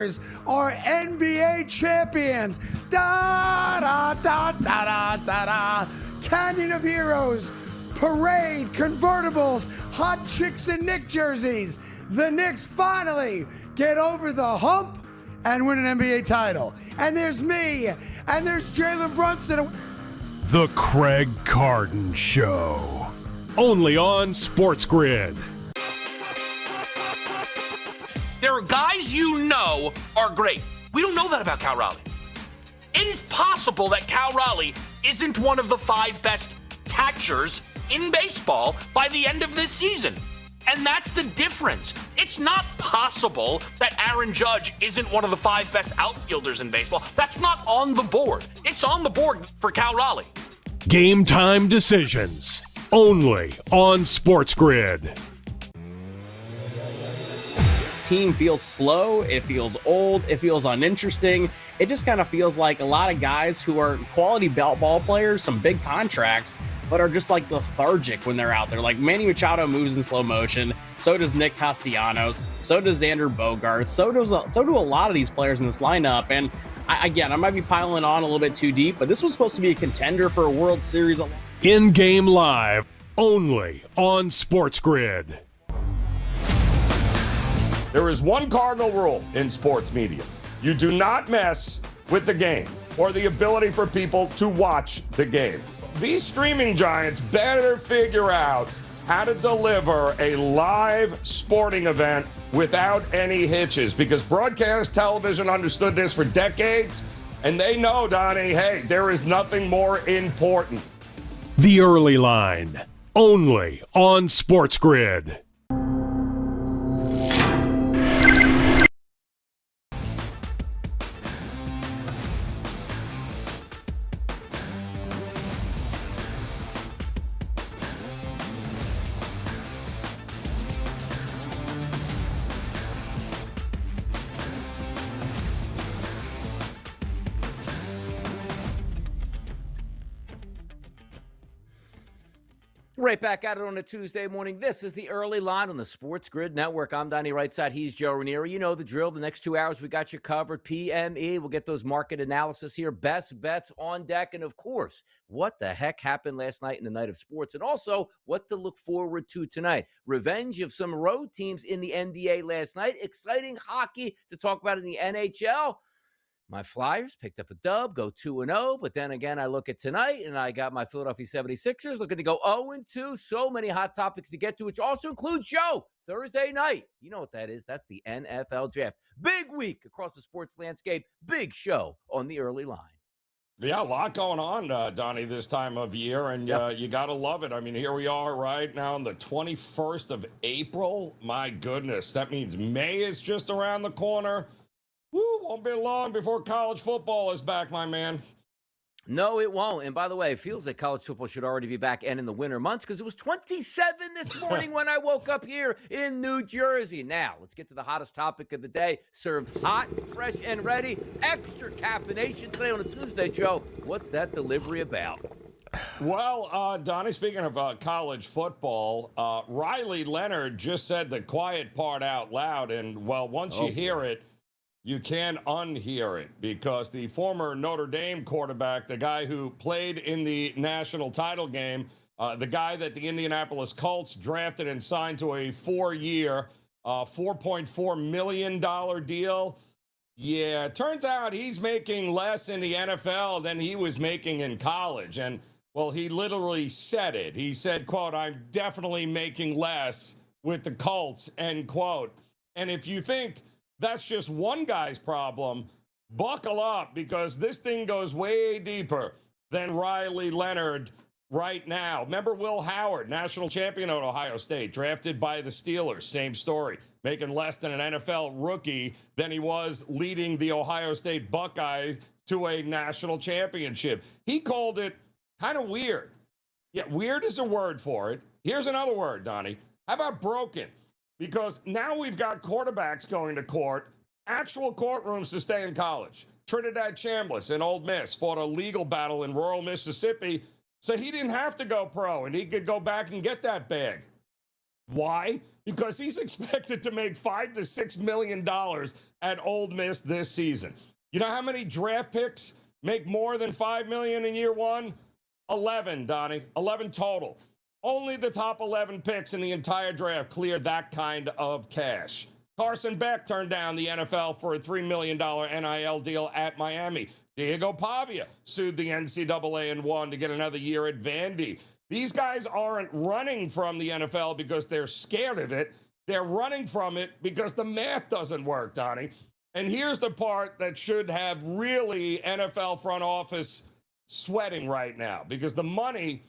are NBA champions. Da da da da da da da. Canyon of Heroes, Parade, Convertibles, Hot Chicks and Knick jerseys. The Knicks finally get over the hump and win an NBA title. And there's me, and there's Jalen Brunson. The Craig Carden Show. Only on SportsGrid. There are guys you know are great. We don't know that about Cal Raleigh. It is possible that Cal Raleigh isn't one of the 5 best catchers in baseball by the end of this season. And that's the difference. It's not possible that Aaron Judge isn't one of the 5 best outfielders in baseball. That's not on the board. It's on the board for Cal Raleigh. Game time decisions. Only on SportsGrid. Team feels slow, it feels old, it feels uninteresting. It just kind of feels like a lot of guys who are quality ball players, some big contracts, but are just like lethargic when they're out there. Like Manny Machado moves in slow motion, so does Nick Castellanos, so does Xander Bogaerts, so do a lot of these players in this lineup. And I might be piling on a little bit too deep, but this was supposed to be a contender for a World Series. In-game live, only on SportsGrid. There is one cardinal rule in sports media. You do not mess with the game or the ability for people to watch the game. These streaming giants better figure out how to deliver a live sporting event without any hitches, because broadcast television understood this for decades, and they know, Donnie, hey, there is nothing more important. The Early Line, only on SportsGrid. Right back at it on a Tuesday morning. This is the Early Line on the SportsGrid Network. I'm Donnie Rightside. He's Joe Ranieri. You know the drill. The next 2 hours, we got you covered. PME. We'll get those market analysis here. Best bets on deck. And, of course, what the heck happened last night in the night of sports. And also, what to look forward to tonight. Revenge of some road teams in the NBA last night. Exciting hockey to talk about in the NHL. My Flyers picked up a dub, go 2-0, but then again, I look at tonight, and I got my Philadelphia 76ers looking to go 0-2. So many hot topics to get to, which also includes Joe, Thursday night. You know what that is. That's the NFL Draft. Big week across the sports landscape. Big show on the Early Line. Yeah, a lot going on, Donnie, this time of year, and you got to love it. I mean, here we are right now on the 21st of April. My goodness, that means May is just around the corner. Woo, won't be long before college football is back, my man. No, it won't. And by the way, it feels like college football should already be back and in the winter months, because it was 27 this morning when I woke up here in New Jersey. Now, let's get to the hottest topic of the day. Served hot, fresh, and ready. Extra caffeination today on a Tuesday, Joe. What's that delivery about? Well, Donnie, speaking of college football, Riley Leonard just said the quiet part out loud. And, well, once you hear it, you can't unhear it, because the former Notre Dame quarterback, the guy who played in the national title game, the guy that the Indianapolis Colts drafted and signed to a 4-year, $4.4 million deal. Yeah, it turns out he's making less in the NFL than he was making in college. And, well, he literally said it. He said, quote, "I'm definitely making less with the Colts," end quote. And if you think that's just one guy's problem, buckle up, because this thing goes way deeper than Riley Leonard right now. Remember Will Howard, national champion at Ohio State, drafted by the Steelers, same story, making less than an NFL rookie than he was leading the Ohio State Buckeyes to a national championship. He called it kind of weird. Yeah, weird is a word for it. Here's another word, Donnie. How about broken? Because now we've got quarterbacks going to court, actual courtrooms to stay in college. Trinidad Chambliss in Ole Miss fought a legal battle in rural Mississippi, so he didn't have to go pro, and he could go back and get that bag. Why? Because he's expected to make $5 to $6 million at Ole Miss this season. You know how many draft picks make more than $5 million in year one? 11, Donnie. 11 total. Only the top 11 picks in the entire draft cleared that kind of cash. Carson Beck turned down the NFL for a $3 million NIL deal at Miami. Diego Pavia sued the NCAA and won to get another year at Vandy. These guys aren't running from the NFL because they're scared of it. They're running from it because the math doesn't work, Donnie. And here's the part that should have really NFL front office sweating right now, because the money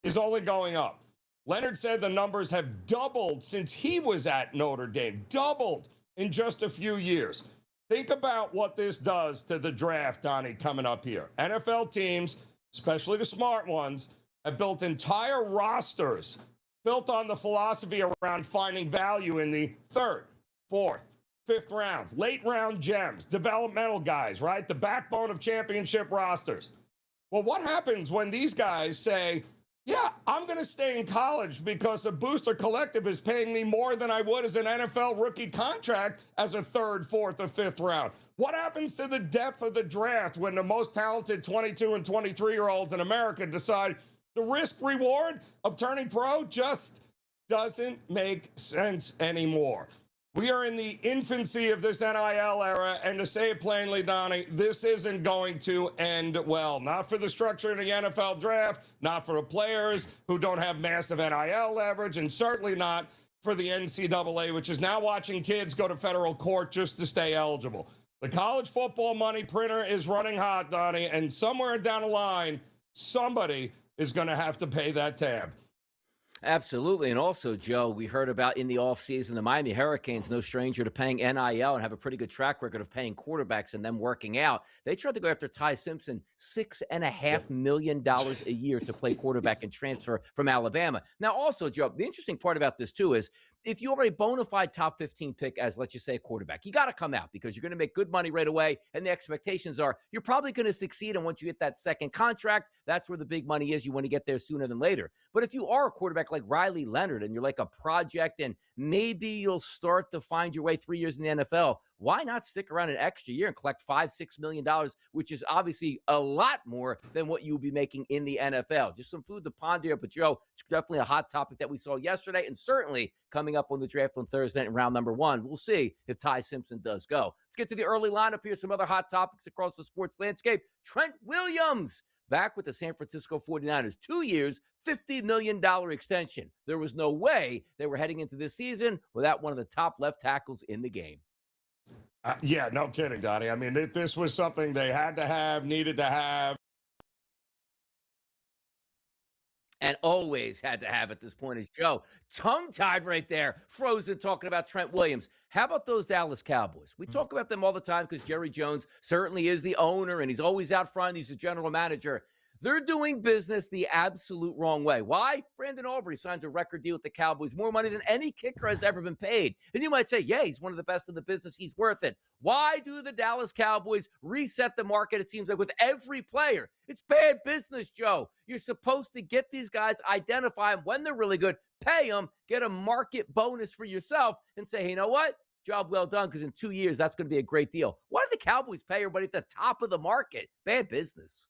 is only going up. Leonard said the numbers have doubled since he was at Notre Dame, doubled in just a few years. Think about what this does to the draft, Donnie, coming up here. NFL teams, especially the smart ones, have built entire rosters built on the philosophy around finding value in the third, fourth, fifth rounds, late round gems, developmental guys, right? The backbone of championship rosters. Well, what happens when these guys say, yeah, I'm going to stay in college because a booster collective is paying me more than I would as an NFL rookie contract as a third, fourth, or fifth round? What happens to the depth of the draft when the most talented 22 and 23-year-olds in America decide the risk reward of turning pro just doesn't make sense anymore? We are in the infancy of this NIL era, and to say it plainly, Donnie, this isn't going to end well. Not for the structure of the NFL draft, not for the players who don't have massive NIL leverage, and certainly not for the NCAA, which is now watching kids go to federal court just to stay eligible. The college football money printer is running hot, Donnie, and somewhere down the line, somebody is going to have to pay that tab. Absolutely. And also, Joe, we heard about in the offseason, the Miami Hurricanes, no stranger to paying NIL and have a pretty good track record of paying quarterbacks and them working out. They tried to go after Ty Simpson, $6.5 million a year to play quarterback and transfer from Alabama. Now, also, Joe, the interesting part about this, too, is if you're a bona fide top 15 pick as, let's just say, a quarterback, you got to come out because you're going to make good money right away. And the expectations are you're probably going to succeed. And once you get that second contract, that's where the big money is. You want to get there sooner than later. But if you are a quarterback like Riley Leonard and you're like a project and maybe you'll start to find your way 3 years in the NFL, why not stick around an extra year and collect $5-6 million, which is obviously a lot more than what you will be making in the NFL? Just some food to ponder here. But, Joe, it's definitely a hot topic that we saw yesterday and certainly coming up on the draft on Thursday in round number 1. We'll see if Ty Simpson does go. Let's get to the early lineup here. Some other hot topics across the sports landscape. Trent Williams back with the San Francisco 49ers. 2 years, $50 million extension. There was no way they were heading into this season without one of the top left tackles in the game. Yeah, no kidding, Donnie. I mean, this was something they had to have, needed to have. And always had to have at this point is Joe. Tongue-tied right there, frozen talking about Trent Williams. How about those Dallas Cowboys? We talk about them all the time because Jerry Jones certainly is the owner, and he's always out front. He's the general manager. They're doing business the absolute wrong way. Why? Brandon Aubrey signs a record deal with the Cowboys, more money than any kicker has ever been paid. And you might say, yeah, he's one of the best in the business. He's worth it. Why do the Dallas Cowboys reset the market, it seems like, with every player? It's bad business, Joe. You're supposed to get these guys, identify them when they're really good, pay them, get a market bonus for yourself, and say, hey, you know what? Job well done, because in 2 years, that's going to be a great deal. Why do the Cowboys pay everybody at the top of the market? Bad business.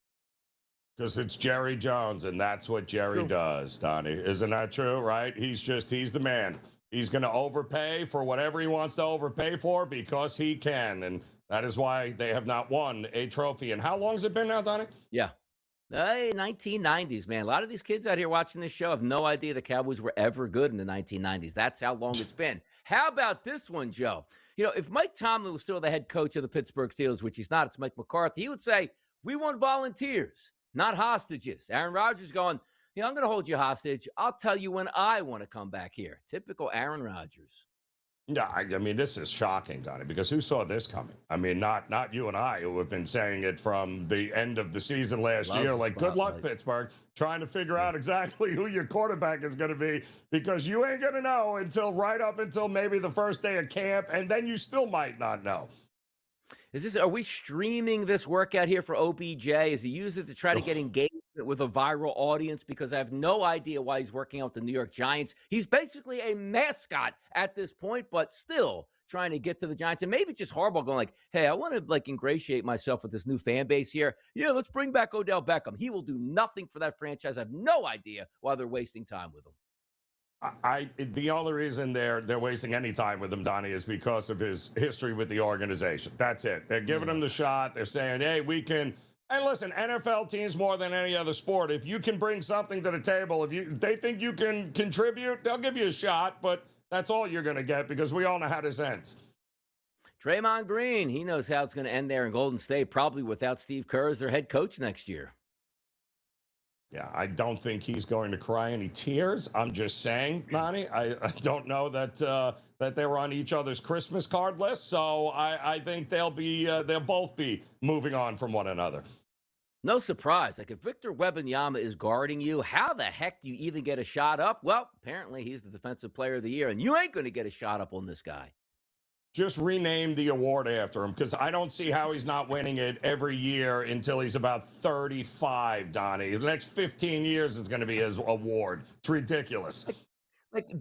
Because it's Jerry Jones, and that's what Jerry does, Donnie. Isn't that true, right? He's the man. He's going to overpay for whatever he wants to overpay for because he can. And that is why they have not won a trophy. And how long has it been now, Donnie? Yeah. 1990s, man. A lot of these kids out here watching this show have no idea the Cowboys were ever good in the 1990s. That's how long it's been. How about this one, Joe? You know, if Mike Tomlin was still the head coach of the Pittsburgh Steelers, which he's not, it's Mike McCarthy, he would say, we want volunteers, not hostages. Aaron Rodgers going, you know, I'm going to hold you hostage. I'll tell you when I want to come back here. Typical Aaron Rodgers. Yeah, I mean, this is shocking, Donnie, because who saw this coming? I mean, not you and I, who have been saying it from the end of the season last year. Like, good luck, Pittsburgh, trying to figure out exactly who your quarterback is going to be, because you ain't going to know until right up until maybe the first day of camp, and then you still might not know. Are we streaming this workout here for OBJ? Is he using it to try to get engagement with a viral audience? Because I have no idea why he's working out with the New York Giants. He's basically a mascot at this point, but still, trying to get to the Giants. And maybe just Harbaugh going like, hey, I want to like ingratiate myself with this new fan base here. Yeah, let's bring back Odell Beckham. He will do nothing for that franchise. I have no idea why they're wasting time with him. The only reason they're wasting any time with him, Donnie, is because of his history with the organization. That's it. They're giving him the shot. They're saying, hey, we can. And listen, NFL teams more than any other sport, if you can bring something to the table, if they think you can contribute, they'll give you a shot, but that's all you're going to get because we all know how this ends. Draymond Green, he knows how it's going to end there in Golden State, probably without Steve Kerr as their head coach next year. Yeah, I don't think he's going to cry any tears. I'm just saying, Nani. I don't know that that they were on each other's Christmas card list, so I think they'll both be moving on from one another. No surprise. Like if Victor Wembanyama is guarding you, how the heck do you even get a shot up? Well, apparently he's the Defensive Player of the Year, and you ain't going to get a shot up on this guy. Just rename the award after him because I don't see how he's not winning it every year until he's about 35, Donnie. The next 15 years is going to be his award. It's ridiculous.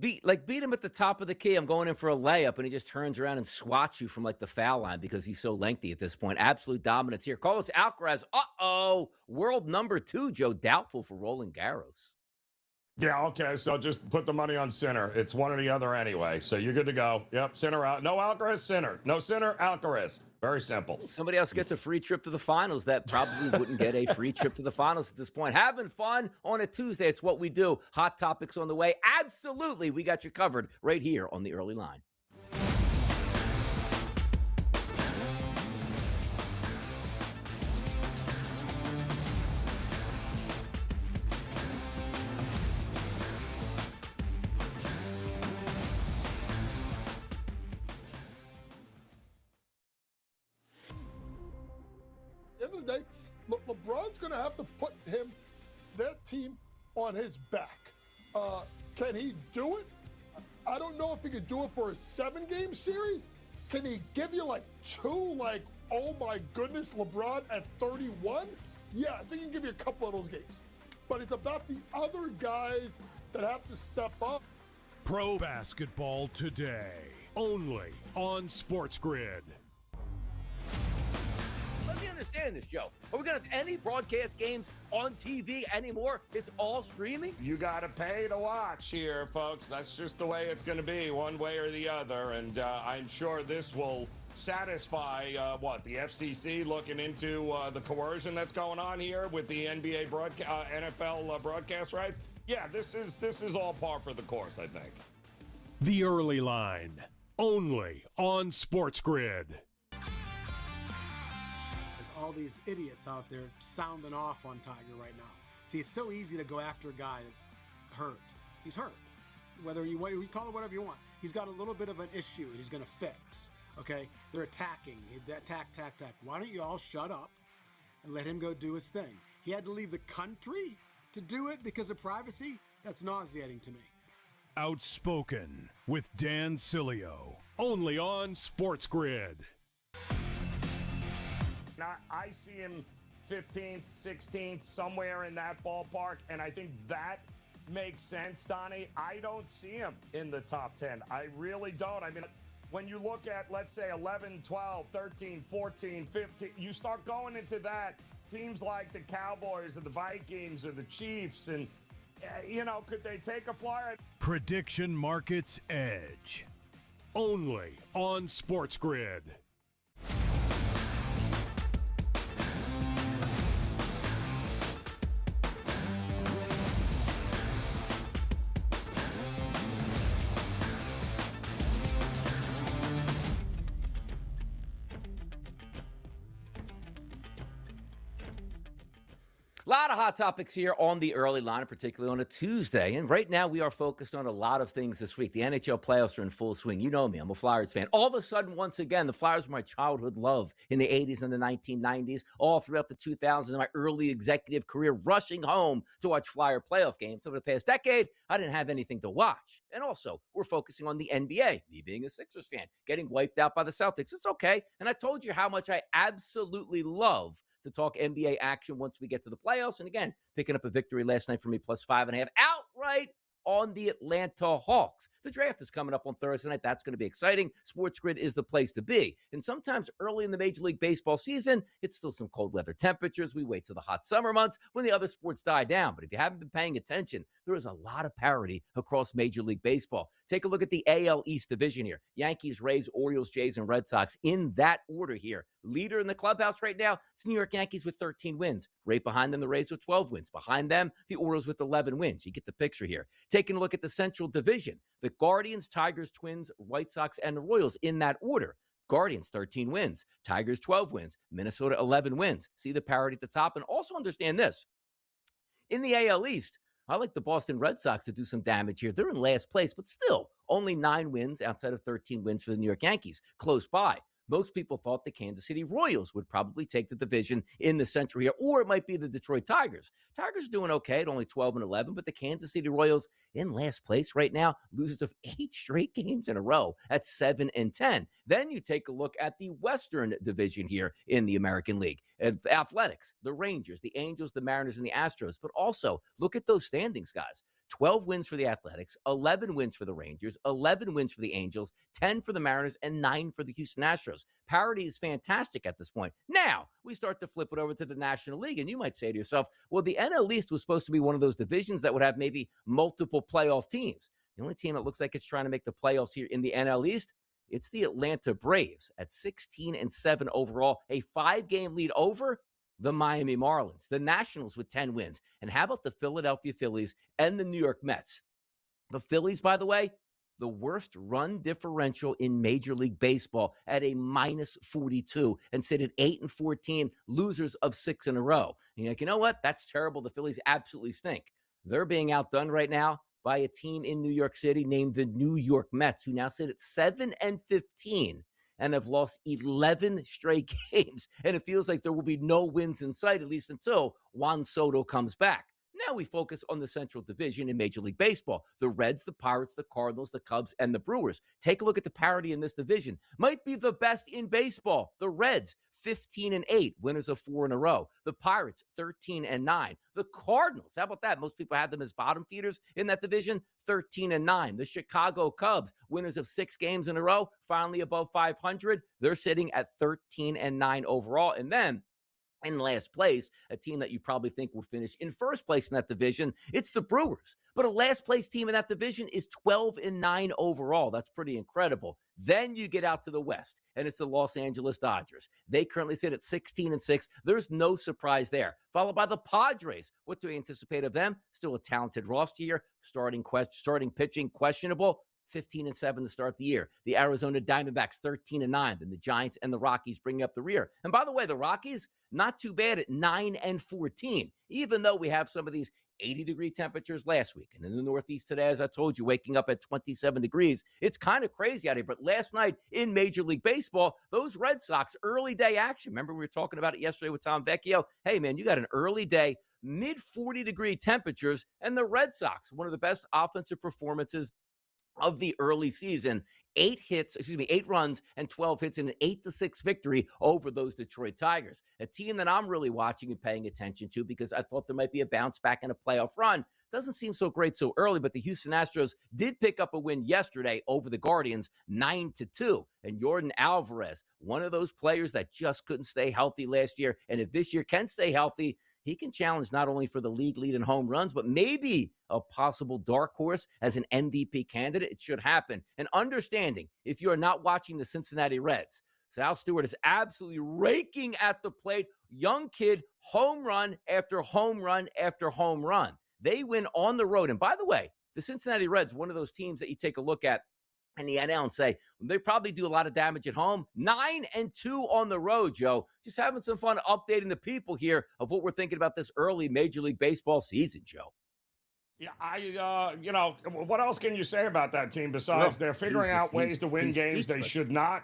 Beat him at the top of the key. I'm going in for a layup, and he just turns around and swats you from like the foul line because he's so lengthy at this point. Absolute dominance here. Carlos Alcaraz, world number 2, Joe, doubtful for Roland Garros. Yeah, okay, so just put the money on Sinner. It's one or the other anyway, so you're good to go. Yep, Sinner out. No Alcaraz, Sinner. No Sinner, Alcaraz. Very simple. Somebody else gets a free trip to the finals that probably wouldn't get a free trip to the finals at this point. Having fun on a Tuesday. It's what we do. Hot topics on the way. Absolutely. We got you covered right here on the early line. End of the day, LeBron's going to have to put that team on his back. Can he do it? I don't know if he could do it for a 7-game series. Can he give you like 2, oh my goodness, LeBron at 31? Yeah, I think he can give you a couple of those games. But it's about the other guys that have to step up. Pro basketball today, only on SportsGrid. Let me understand this, Joe. Are we going to have any broadcast games on TV anymore? It's all streaming? You got to pay to watch here, folks. That's just the way it's going to be, one way or the other. And I'm sure this will satisfy, the FCC looking into the coercion that's going on here with the NBA NFL broadcast rights. Yeah, this is all par for the course, I think. The Early Line, only on SportsGrid. All these idiots out there sounding off on Tiger right now. See, it's so easy to go after a guy that's hurt. He's hurt. Whether you call it whatever you want. He's got a little bit of an issue that he's going to fix. Okay? They're attacking. Attack. Why don't you all shut up and let him go do his thing? He had to leave the country to do it because of privacy? That's nauseating to me. Outspoken with Dan Cilio, only on SportsGrid. Now, I see him 15th, 16th, somewhere in that ballpark, and I think that makes sense, Donnie. I don't see him in the top 10. I really don't. I mean, when you look at, let's say, 11, 12, 13, 14, 15, you start going into that, teams like the Cowboys or the Vikings or the Chiefs, and, could they take a flyer? Prediction Markets Edge, only on SportsGrid. A lot of hot topics here on the early line, particularly on a Tuesday. And right now we are focused on a lot of things this week. The NHL playoffs are in full swing. You know me, I'm a Flyers fan. All of a sudden, once again, the Flyers were my childhood love in the 80s and the 1990s, all throughout the 2000s, my early executive career, rushing home to watch Flyer playoff games. Over the past decade, I didn't have anything to watch. And also, we're focusing on the NBA, me being a Sixers fan, getting wiped out by the Celtics. It's okay. And I told you how much I absolutely love to talk NBA action once we get to the playoffs. And again, picking up a victory last night for me, +5.5. Outright on the Atlanta Hawks. The draft is coming up on Thursday night. That's going to be exciting. SportsGrid is the place to be. And sometimes early in the Major League Baseball season, it's still some cold weather temperatures. We wait till the hot summer months when the other sports die down. But if you haven't been paying attention, there is a lot of parity across Major League Baseball. Take a look at the AL East division here. Yankees, Rays, Orioles, Jays, and Red Sox in that order here. Leader in the clubhouse right now, it's the New York Yankees with 13 wins. Right behind them, the Rays with 12 wins. Behind them, the Orioles with 11 wins. You get the picture here. Taking a look at the Central Division, the Guardians, Tigers, Twins, White Sox, and the Royals in that order. Guardians, 13 wins. Tigers, 12 wins. Minnesota, 11 wins. See the parity at the top. And also understand this. In the AL East, I like the Boston Red Sox to do some damage here. They're in last place, but still only 9 wins outside of 13 wins for the New York Yankees. Close by. Most people thought the Kansas City Royals would probably take the division in the Central here, or it might be the Detroit Tigers. Tigers are doing okay at only 12 and 11, but the Kansas City Royals in last place right now, losers of 8 straight games in a row at 7 and 10. Then you take a look at the Western Division here in the American League. Athletics, the Rangers, the Angels, the Mariners, and the Astros. But also look at those standings, guys. 12 wins for the Athletics, 11 wins for the Rangers, 11 wins for the Angels, 10 for the Mariners, and 9 for the Houston Astros. Parity is fantastic at this point. Now, we start to flip it over to the National League, and you might say to yourself, well, the NL East was supposed to be one of those divisions that would have maybe multiple playoff teams. The only team that looks like it's trying to make the playoffs here in the NL East, it's the Atlanta Braves at 16 and 7 overall, a 5-game lead over the Miami Marlins, the Nationals with 10 wins. And how about the Philadelphia Phillies and the New York Mets? The Phillies, by the way, the worst run differential in Major League Baseball at a minus 42 and sit at 8 and 14, losers of 6 in a row. And you're like, you know what? That's terrible. The Phillies absolutely stink. They're being outdone right now by a team in New York City named the New York Mets, who now sit at 7 and 15. And have lost 11 straight games. And it feels like there will be no wins in sight, at least until Juan Soto comes back. Now we focus on the Central Division in Major League Baseball. The Reds, the Pirates, the Cardinals, the Cubs, and the Brewers. Take a look at the parity in this division. Might be the best in baseball. The Reds, 15 and 8, winners of 4 in a row. The Pirates, 13 and 9. The Cardinals, how about that? Most people had them as bottom feeders in that division, 13 and 9. The Chicago Cubs, winners of 6 games in a row, finally above 500. They're sitting at 13 and 9 overall. And then in last place, a team that you probably think would finish in first place in that division, it's the Brewers. But a last place team in that division is 12 and 9 overall. That's pretty incredible. Then you get out to the West, and it's the Los Angeles Dodgers. They currently sit at 16 and 6. There's no surprise there. Followed by the Padres. What do we anticipate of them? Still a talented roster here. Starting pitching questionable. 15 and 7 to start the year. The Arizona Diamondbacks 13 and 9. Then the Giants and the Rockies bring up the rear. And by the way, the Rockies not too bad at 9 and 14, even though we have some of these 80-degree temperatures last week. And in the Northeast today, as I told you, waking up at 27 degrees. It's kind of crazy out here. But last night in Major League Baseball, those Red Sox early day action. Remember we were talking about it yesterday with Tom Vecchio? Hey, man, you got an early day, mid 40-degree temperatures, and the Red Sox, one of the best offensive performances of the early season, 8 runs and 12 hits in an 8-6 victory over those Detroit Tigers. A team that I'm really watching and paying attention to because I thought there might be a bounce back and a playoff run. Doesn't seem so great so early, but the Houston Astros did pick up a win yesterday over the Guardians, 9-2. And Yordan Alvarez, one of those players that just couldn't stay healthy last year. And if this year can stay healthy, he can challenge not only for the league lead in home runs, but maybe a possible dark horse as an MVP candidate. It should happen. And understanding, if you are not watching the Cincinnati Reds, Sal Stewart is absolutely raking at the plate. Young kid, home run after home run after home run. They win on the road. And by the way, the Cincinnati Reds, one of those teams that you take a look at in the NL and say, they probably do a lot of damage at home. 9-2 on the road, Joe. Just having some fun updating the people here of what we're thinking about this early Major League Baseball season, Joe. Yeah, what else can you say about that team besides they're figuring out ways to win games they should not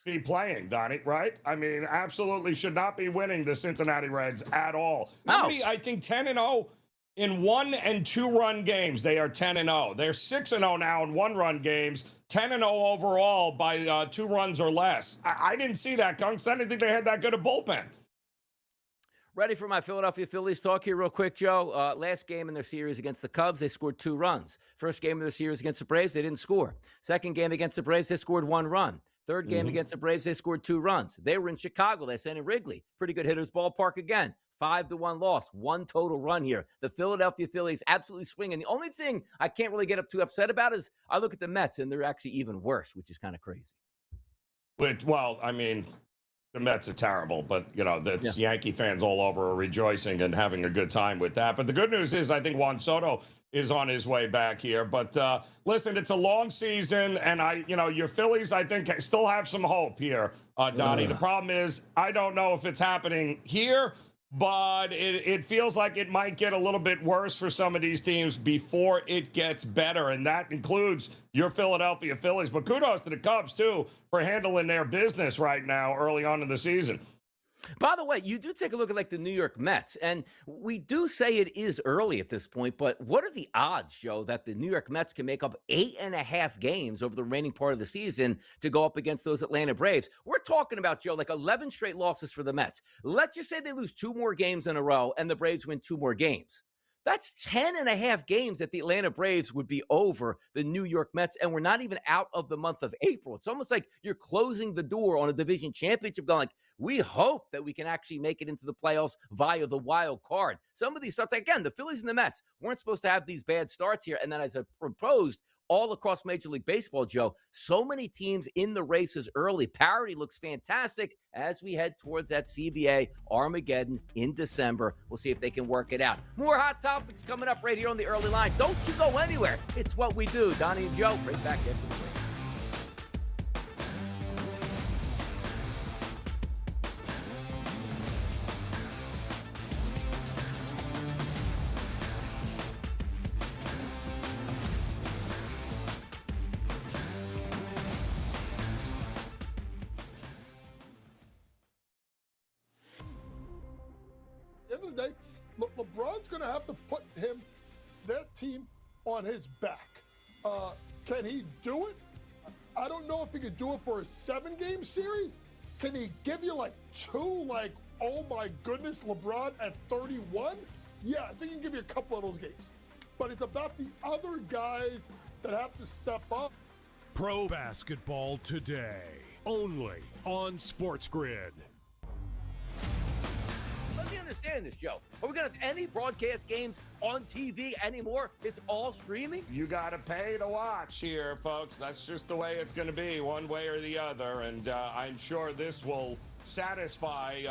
be playing, Donnie, right? I mean, absolutely should not be winning the Cincinnati Reds at all. No. I think 10-0 in 1- and 2-run games. They are 10-0. They're 6-0 now in 1-run games. 10-0 overall by 2 runs or less. I didn't see that, Kunks. I didn't think they had that good a bullpen. Ready for my Philadelphia Phillies talk here real quick, Joe? Last game in their series against the Cubs, they scored 2 runs. First game of their series against the Braves, they didn't score. Second game against the Braves, they scored 1 run. Third game against the Braves, they scored 2 runs. They were in Chicago. They sent in Wrigley. Pretty good hitters ballpark again. 5-1 loss. 1 total run here. The Philadelphia Phillies absolutely swinging. The only thing I can't really get up too upset about is I look at the Mets, and they're actually even worse, which is kind of crazy. Well, I mean, the Mets are terrible, but, that's Yankee fans all over are rejoicing and having a good time with that. But the good news is I think Juan Soto is on his way back here. But listen, it's a long season, and your Phillies, I think, still have some hope here, Donnie. The problem is I don't know if it's happening here, but it feels like it might get a little bit worse for some of these teams before it gets better, and that includes your Philadelphia Phillies. But kudos to the Cubs, too, for handling their business right now early on in the season. By the way, you do take a look at the New York Mets, and we do say it is early at this point, but what are the odds, Joe, that the New York Mets can make up 8.5 games over the remaining part of the season to go up against those Atlanta Braves? We're talking about, Joe, 11 straight losses for the Mets. Let's just say they lose 2 more games in a row and the Braves win 2 more games. That's 10.5 games that the Atlanta Braves would be over the New York Mets, and we're not even out of the month of April. It's almost like you're closing the door on a division championship going we hope that we can actually make it into the playoffs via the wild card. Some of these starts, again, the Phillies and the Mets weren't supposed to have these bad starts here, and then as I proposed, all across Major League Baseball, Joe, so many teams in the races early. Parity looks fantastic as we head towards that CBA Armageddon in December. We'll see if they can work it out. More hot topics coming up right here on the early line. Don't you go anywhere. It's what we do. Donnie and Joe, right back after the break. End of the day, LeBron's going to have to put that team on his back. Can he do it? I don't know if he could do it for a 7-game series. Can he give you 2, oh my goodness, LeBron at 31? Yeah, I think he can give you a couple of those games. But it's about the other guys that have to step up. Pro basketball today, only on SportsGrid. Let me understand this, Joe. Are we going to have any broadcast games on TV anymore? It's all streaming? You got to pay to watch here, folks. That's just the way it's going to be, one way or the other. And I'm sure this will satisfy,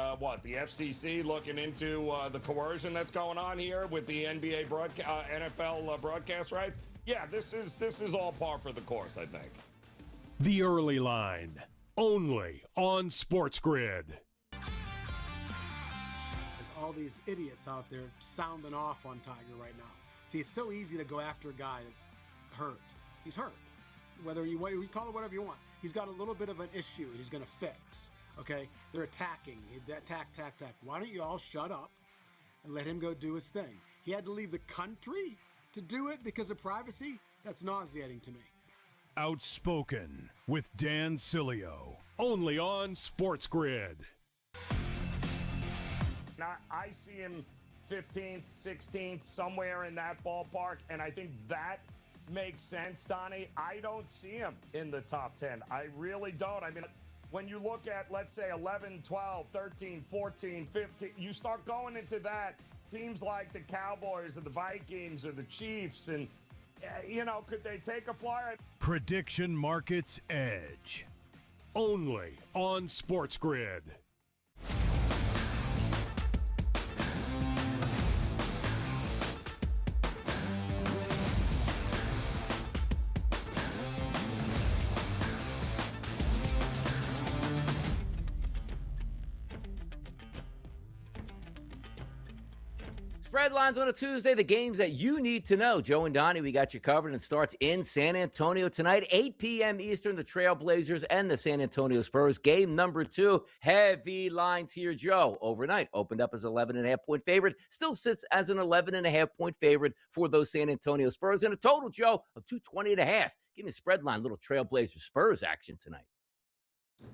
the FCC looking into the coercion that's going on here with the NBA NFL broadcast rights. Yeah, this is all par for the course, I think. The Early Line, only on SportsGrid. All these idiots out there sounding off on Tiger right now. See, it's so easy to go after a guy that's hurt. He's hurt. Whether you call it whatever you want. He's got a little bit of an issue he's going to fix. Okay? They're attacking. Attack. Why don't you all shut up and let him go do his thing? He had to leave the country to do it because of privacy? That's nauseating to me. Outspoken with Dan Cilio, only on SportsGrid. Now, I see him 15th, 16th, somewhere in that ballpark, and I think that makes sense, Donnie. I don't see him in the top 10. I really don't. I mean, when you look at, let's say, 11, 12, 13, 14, 15, you start going into that, teams like the Cowboys or the Vikings or the Chiefs, and, could they take a flyer? Prediction Markets Edge, only on SportsGrid. Spreadlines on a Tuesday, the games that you need to know. Joe and Donnie, we got you covered, and it starts in San Antonio tonight, 8 p.m. Eastern, the Trailblazers and the San Antonio Spurs. Game number 2, heavy lines here, Joe. Overnight, opened up as 11.5-point favorite, still sits as an 11.5-point favorite for those San Antonio Spurs, and a total, Joe, of 220.5. Give me a spread line, little Trailblazers Spurs action tonight.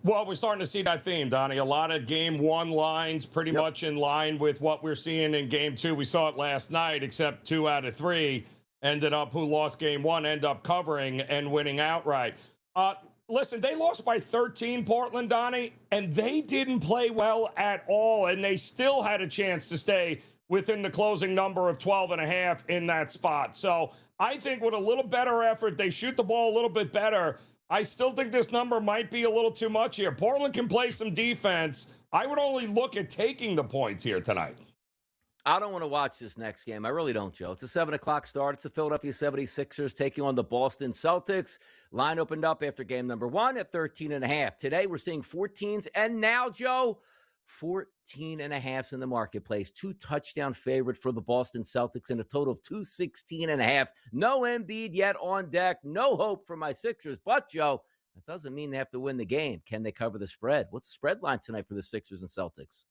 Well, we're starting to see that theme, Donnie. A lot of game one lines pretty much in line with what we're seeing in game two. We saw it last night, except 2 out of 3 who lost game one, end up covering and winning outright. Listen, they lost by 13, Portland, Donnie, and they didn't play well at all, and they still had a chance to stay within the closing number of 12.5 in that spot. So I think with a little better effort, they shoot the ball a little bit better. I still think this number might be a little too much here. Portland can play some defense. I would only look at taking the points here tonight. I don't want to watch this next game. I really don't, Joe. It's a 7 o'clock start. It's the Philadelphia 76ers taking on the Boston Celtics. Line opened up after game number 1 at 13.5. Today, we're seeing 14s. And now, Joe, 14.5s in the marketplace. 2 touchdown favorite for the Boston Celtics and a total of 216.5. No Embiid yet on deck. No hope for my Sixers. But, Joe, that doesn't mean they have to win the game. Can they cover the spread? What's the spread line tonight for the Sixers and Celtics?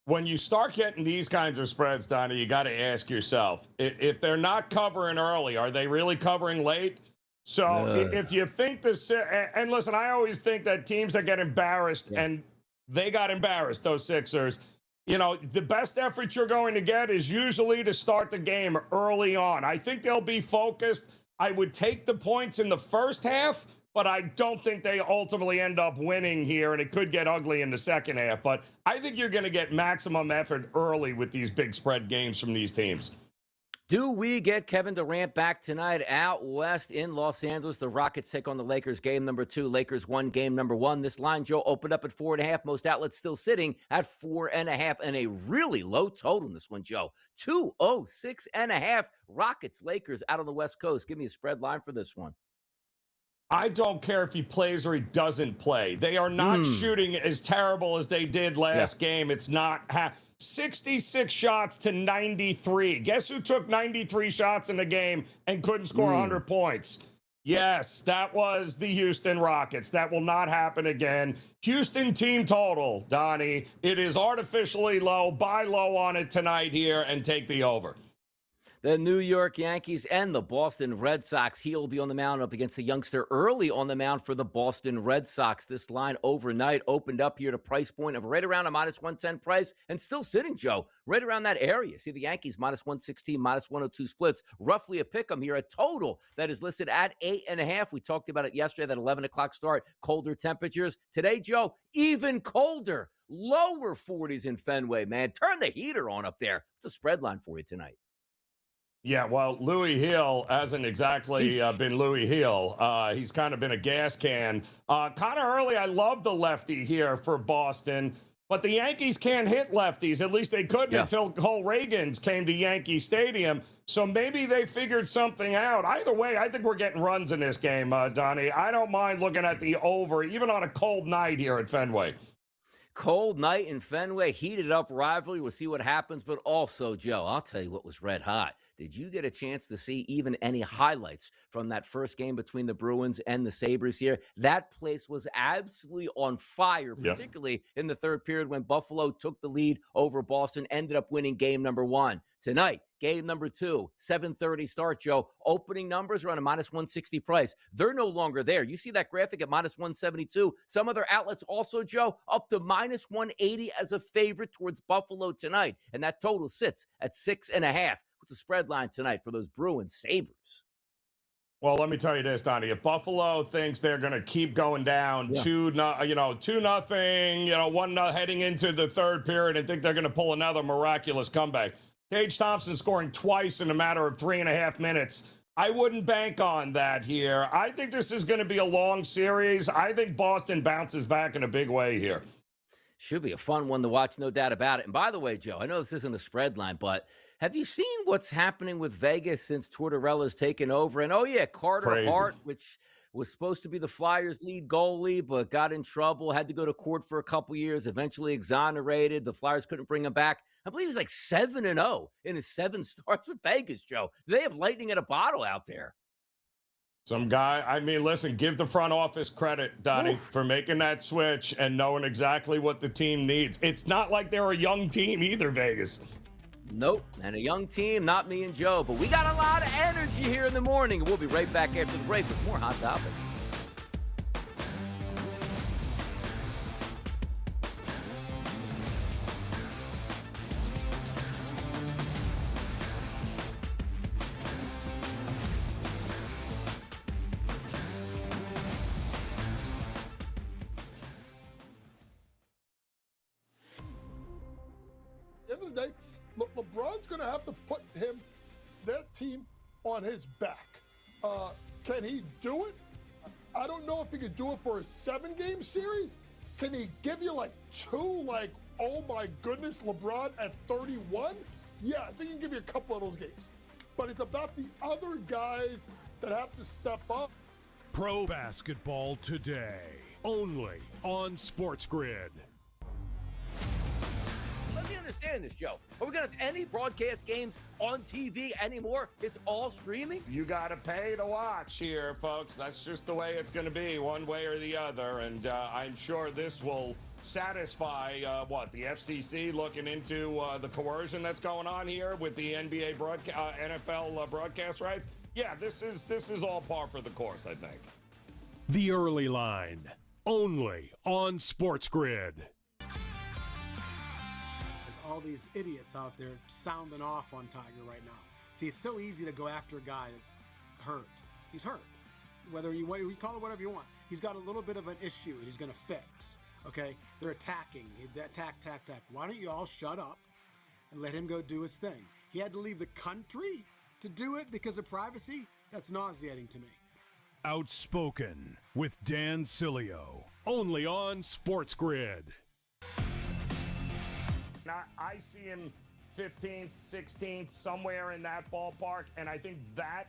When you start getting these kinds of spreads, Donnie, you got to ask yourself, if they're not covering early, are they really covering late? So if you think this, and listen, I always think that teams that get embarrassed, and they got embarrassed, those Sixers, you know, the best effort you're going to get is usually to start the game early on. I think they'll be focused. I would take the points in the first half, but I don't think they ultimately end up winning here, and it could get ugly in the second half. But I think you're going to get maximum effort early with these big spread games from these teams. Do we get Kevin Durant back tonight out west in Los Angeles? The Rockets take on the Lakers, game number 2. Lakers won game number 1. This line, Joe, opened up at 4.5. Most outlets still sitting at 4.5, and a really low total in this one, Joe. 206.5. Rockets, Lakers out on the West Coast. Give me a spread line for this one. I don't care if he plays or he doesn't play. They are not shooting as terrible as they did last game. It's not 66 shots to 93. Guess who took 93 shots in the game and couldn't score 100 points? Yes, that was the Houston Rockets. That will not happen again. Houston team total, Donnie. It is artificially low. Buy low on it tonight here and take the over. The New York Yankees and the Boston Red Sox. He'll be on the mound up against a youngster early on the mound for the Boston Red Sox. This line overnight opened up here at a price point of right around a -110 price and still sitting, Joe, right around that area. See the Yankees -116, -102 splits, roughly a pick 'em here. A total that is listed at 8.5. We talked about it yesterday, that 11 o'clock start, colder temperatures. Today, Joe, even colder, lower 40s in Fenway, man. Turn the heater on up there. What's the spread line for you tonight? Yeah, well, Louis Hill hasn't exactly been Louis Hill. He's kind of been a gas can. Connor Hurley, I love the lefty here for Boston, but the Yankees can't hit lefties. At least they couldn't until Cole Reagans came to Yankee Stadium. So maybe they figured something out. Either way, I think we're getting runs in this game, Donnie. I don't mind looking at the over, even on a cold night here at Fenway. Cold night in Fenway, heated up rivalry. We'll see what happens. But also, Joe, I'll tell you what was red hot. Did you get a chance to see even any highlights from that first game between the Bruins and the Sabres here? That place was absolutely on fire, particularly in the third period when Buffalo took the lead over Boston, ended up winning game number 1. Tonight, game number 2, 7:30 start, Joe. Opening numbers are on a -160 price. They're no longer there. You see that graphic at -172. Some other outlets also, Joe, up to -180 as a favorite towards Buffalo tonight. And that total sits at 6.5. What's the spread line tonight for those Bruins Sabres? Well, let me tell you this, Donnie. If Buffalo thinks they're going to keep going down 2-0, 1-0 heading into the third period and think they're going to pull another miraculous comeback, Tage Thompson scoring twice in a matter of 3.5 minutes, I wouldn't bank on that here. I think this is going to be a long series. I think Boston bounces back in a big way here. Should be a fun one to watch, no doubt about it. And by the way, Joe, I know this isn't a spread line, but have you seen what's happening with Vegas since Tortorella's taken over? And, Carter Hart, which was supposed to be the Flyers' lead goalie, but got in trouble, had to go to court for a couple years, eventually exonerated. The Flyers couldn't bring him back. I believe he's like 7-0 in his 7 starts with Vegas, Joe. They have lightning in a bottle out there. Some guy, I mean, listen, give the front office credit, Donnie, for making that switch and knowing exactly what the team needs. It's not like they're a young team either, Vegas. Nope, and a young team, not me and Joe, but we got a lot of energy here in the morning, and we'll be right back after the break with more Hot Topics. end of the day, LeBron's going to have to put that team on his back. Can he do it? I don't know if he could do it for a 7-game series. Can he give you like 2, like, oh my goodness, LeBron at 31? Yeah, I think he can give you a couple of those games. But it's about the other guys that have to step up. Pro basketball today, only on SportsGrid. Let me understand this, Joe. Are we going to have any broadcast games on TV anymore? It's all streaming? You got to pay to watch here, folks. That's just the way it's going to be, one way or the other. And I'm sure this will satisfy the FCC looking into the coercion that's going on here with the NBA NFL broadcast rights. Yeah, this is all par for the course, I think. The Early Line, only on SportsGrid. All these idiots out there sounding off on Tiger right now. See, it's so easy to go after a guy that's hurt. He's hurt. Whether you call it whatever you want. He's got a little bit of an issue that he's going to fix. Okay? They're attacking. Attack. Why don't you all shut up and let him go do his thing? He had to leave the country to do it because of privacy? That's nauseating to me. Outspoken with Dan Cilio, only on SportsGrid. Now, I see him 15th, 16th, somewhere in that ballpark, and I think that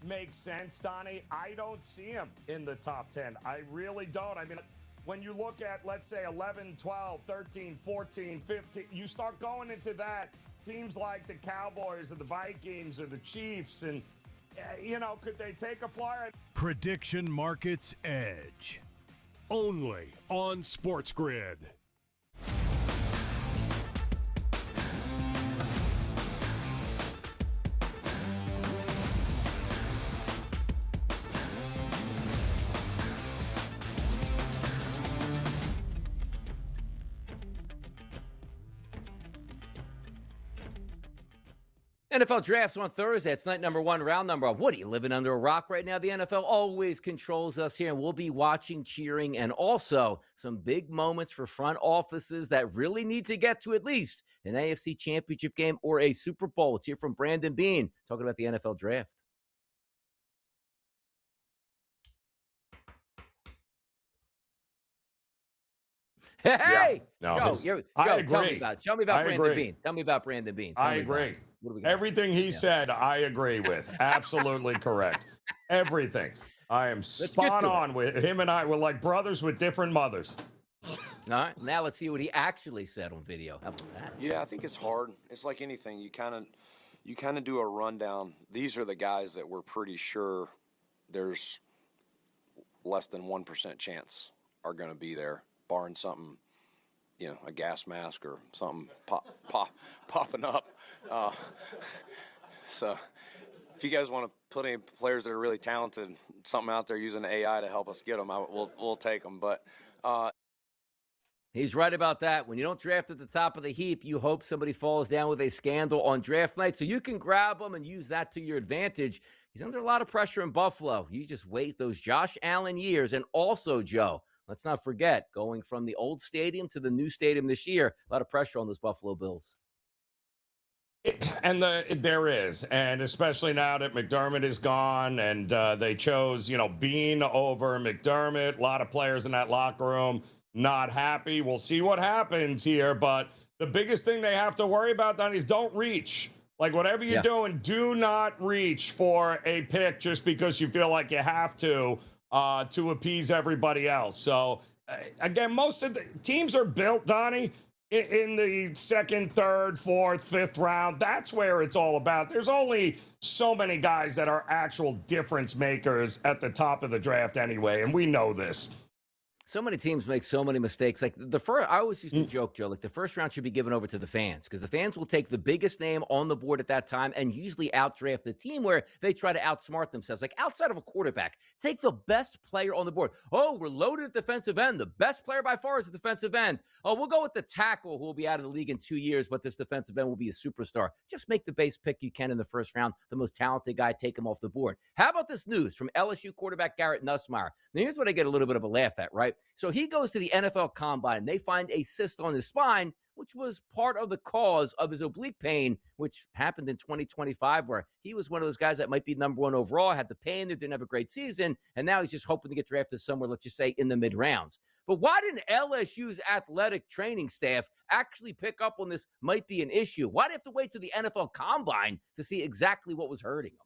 makes sense, Donnie. I don't see him in the top 10. I really don't. I mean, when you look at, let's say, 11, 12, 13, 14, 15, you start going into that, teams like the Cowboys or the Vikings or the Chiefs, and, could they take a flyer? Prediction Markets Edge, only on SportsGrid. NFL drafts on Thursday. It's night number 1, round number 1. What, are you living under a rock right now? The NFL always controls us here, and we'll be watching, cheering, and also some big moments for front offices that really need to get to at least an AFC Championship game or a Super Bowl. Let's hear from Brandon Beane talking about the NFL draft. Hey! Yeah, Joe, I agree. Tell me about Brandon Beane. Tell me about Brandon Beane. I agree. Everything he said, I agree with. Absolutely correct. Everything. I am spot on with him, and I were like brothers with different mothers. All right, now let's see what he actually said on video. How about that? Yeah, I think it's hard. It's like anything. You kind of do a rundown. These are the guys that we're pretty sure there's less than 1% chance are going to be there, barring something, a gas mask or something popping up. So if you guys want to put any players that are really talented, something out there using AI to help us get them, we'll take them. But he's right about that. When you don't draft at the top of the heap, you hope somebody falls down with a scandal on draft night so you can grab them and use that to your advantage. He's under a lot of pressure in Buffalo. You just wait those Josh Allen years. And also, Joe, let's not forget, going from the old stadium to the new stadium this year, a lot of pressure on those Buffalo Bills. And there is, and especially now that McDermott is gone, and they chose, Beane over McDermott. A lot of players in that locker room not happy. We'll see what happens here, but the biggest thing they have to worry about, Donnie, is don't reach. Like, whatever you're doing, do not reach for a pick just because you feel like you have to appease everybody else. So, again, most of the teams are built, Donnie, in the second, third, fourth, fifth round. That's where it's all about. There's only so many guys that are actual difference makers at the top of the draft anyway, and we know this. So many teams make so many mistakes. Like I always used to joke, Joe, like the first round should be given over to the fans because the fans will take the biggest name on the board at that time and usually outdraft the team where they try to outsmart themselves. Like outside of a quarterback, take the best player on the board. Oh, we're loaded at defensive end. The best player by far is the defensive end. Oh, we'll go with the tackle who will be out of the league in 2 years, but this defensive end will be a superstar. Just make the base pick you can in the first round. The most talented guy, take him off the board. How about this news from LSU quarterback Garrett Nussmeier? Now, here's what I get a little bit of a laugh at, right? So he goes to the NFL Combine, and they find a cyst on his spine, which was part of the cause of his oblique pain, which happened in 2025, where he was one of those guys that might be number one overall, had the pain, didn't have a great season, and now he's just hoping to get drafted somewhere, let's just say, in the mid-rounds. But why didn't LSU's athletic training staff actually pick up on this might be an issue? Why did they have to wait to the NFL Combine to see exactly what was hurting him?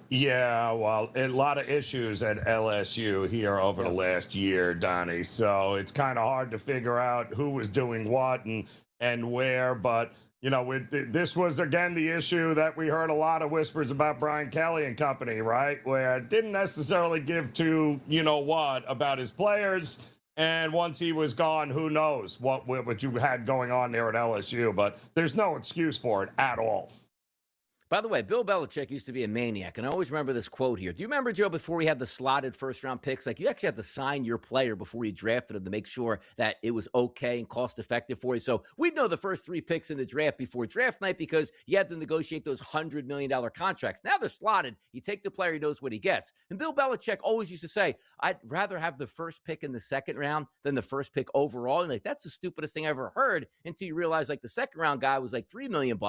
Yeah, well, a lot of issues at LSU here over the last year, Donnie. So it's kind of hard to figure out who was doing what and where. But this was again the issue that we heard a lot of whispers about Brian Kelly and company, right? Where it didn't necessarily give to what about his players. And once he was gone, who knows what you had going on there at LSU? But there's no excuse for it at all. By the way, Bill Belichick used to be a maniac, and I always remember this quote here. Do you remember, Joe, before we had the slotted first-round picks, like you actually had to sign your player before you drafted him to make sure that it was okay and cost-effective for you? So we'd know the first 3 picks in the draft before draft night because you had to negotiate those $100 million contracts. Now they're slotted. You take the player, he knows what he gets. And Bill Belichick always used to say, I'd rather have the first pick in the second round than the first pick overall. And that's the stupidest thing I ever heard until you realize the second-round guy was $3 million,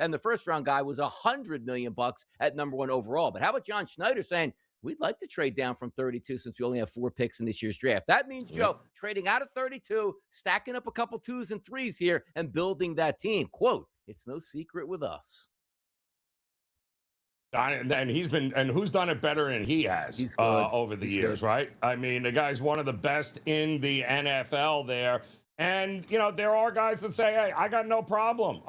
and the first-round guy was $100 million at number 1 overall. But how about John Schneider saying, we'd like to trade down from 32 since we only have 4 picks in this year's draft? That means, Joe, trading out of 32, stacking up a couple 2s and 3s here and building that team. Quote, it's no secret with us. And who's done it better than he has over the years, right? I mean, the guy's one of the best in the NFL there. And, there are guys that say, hey, I got no problem.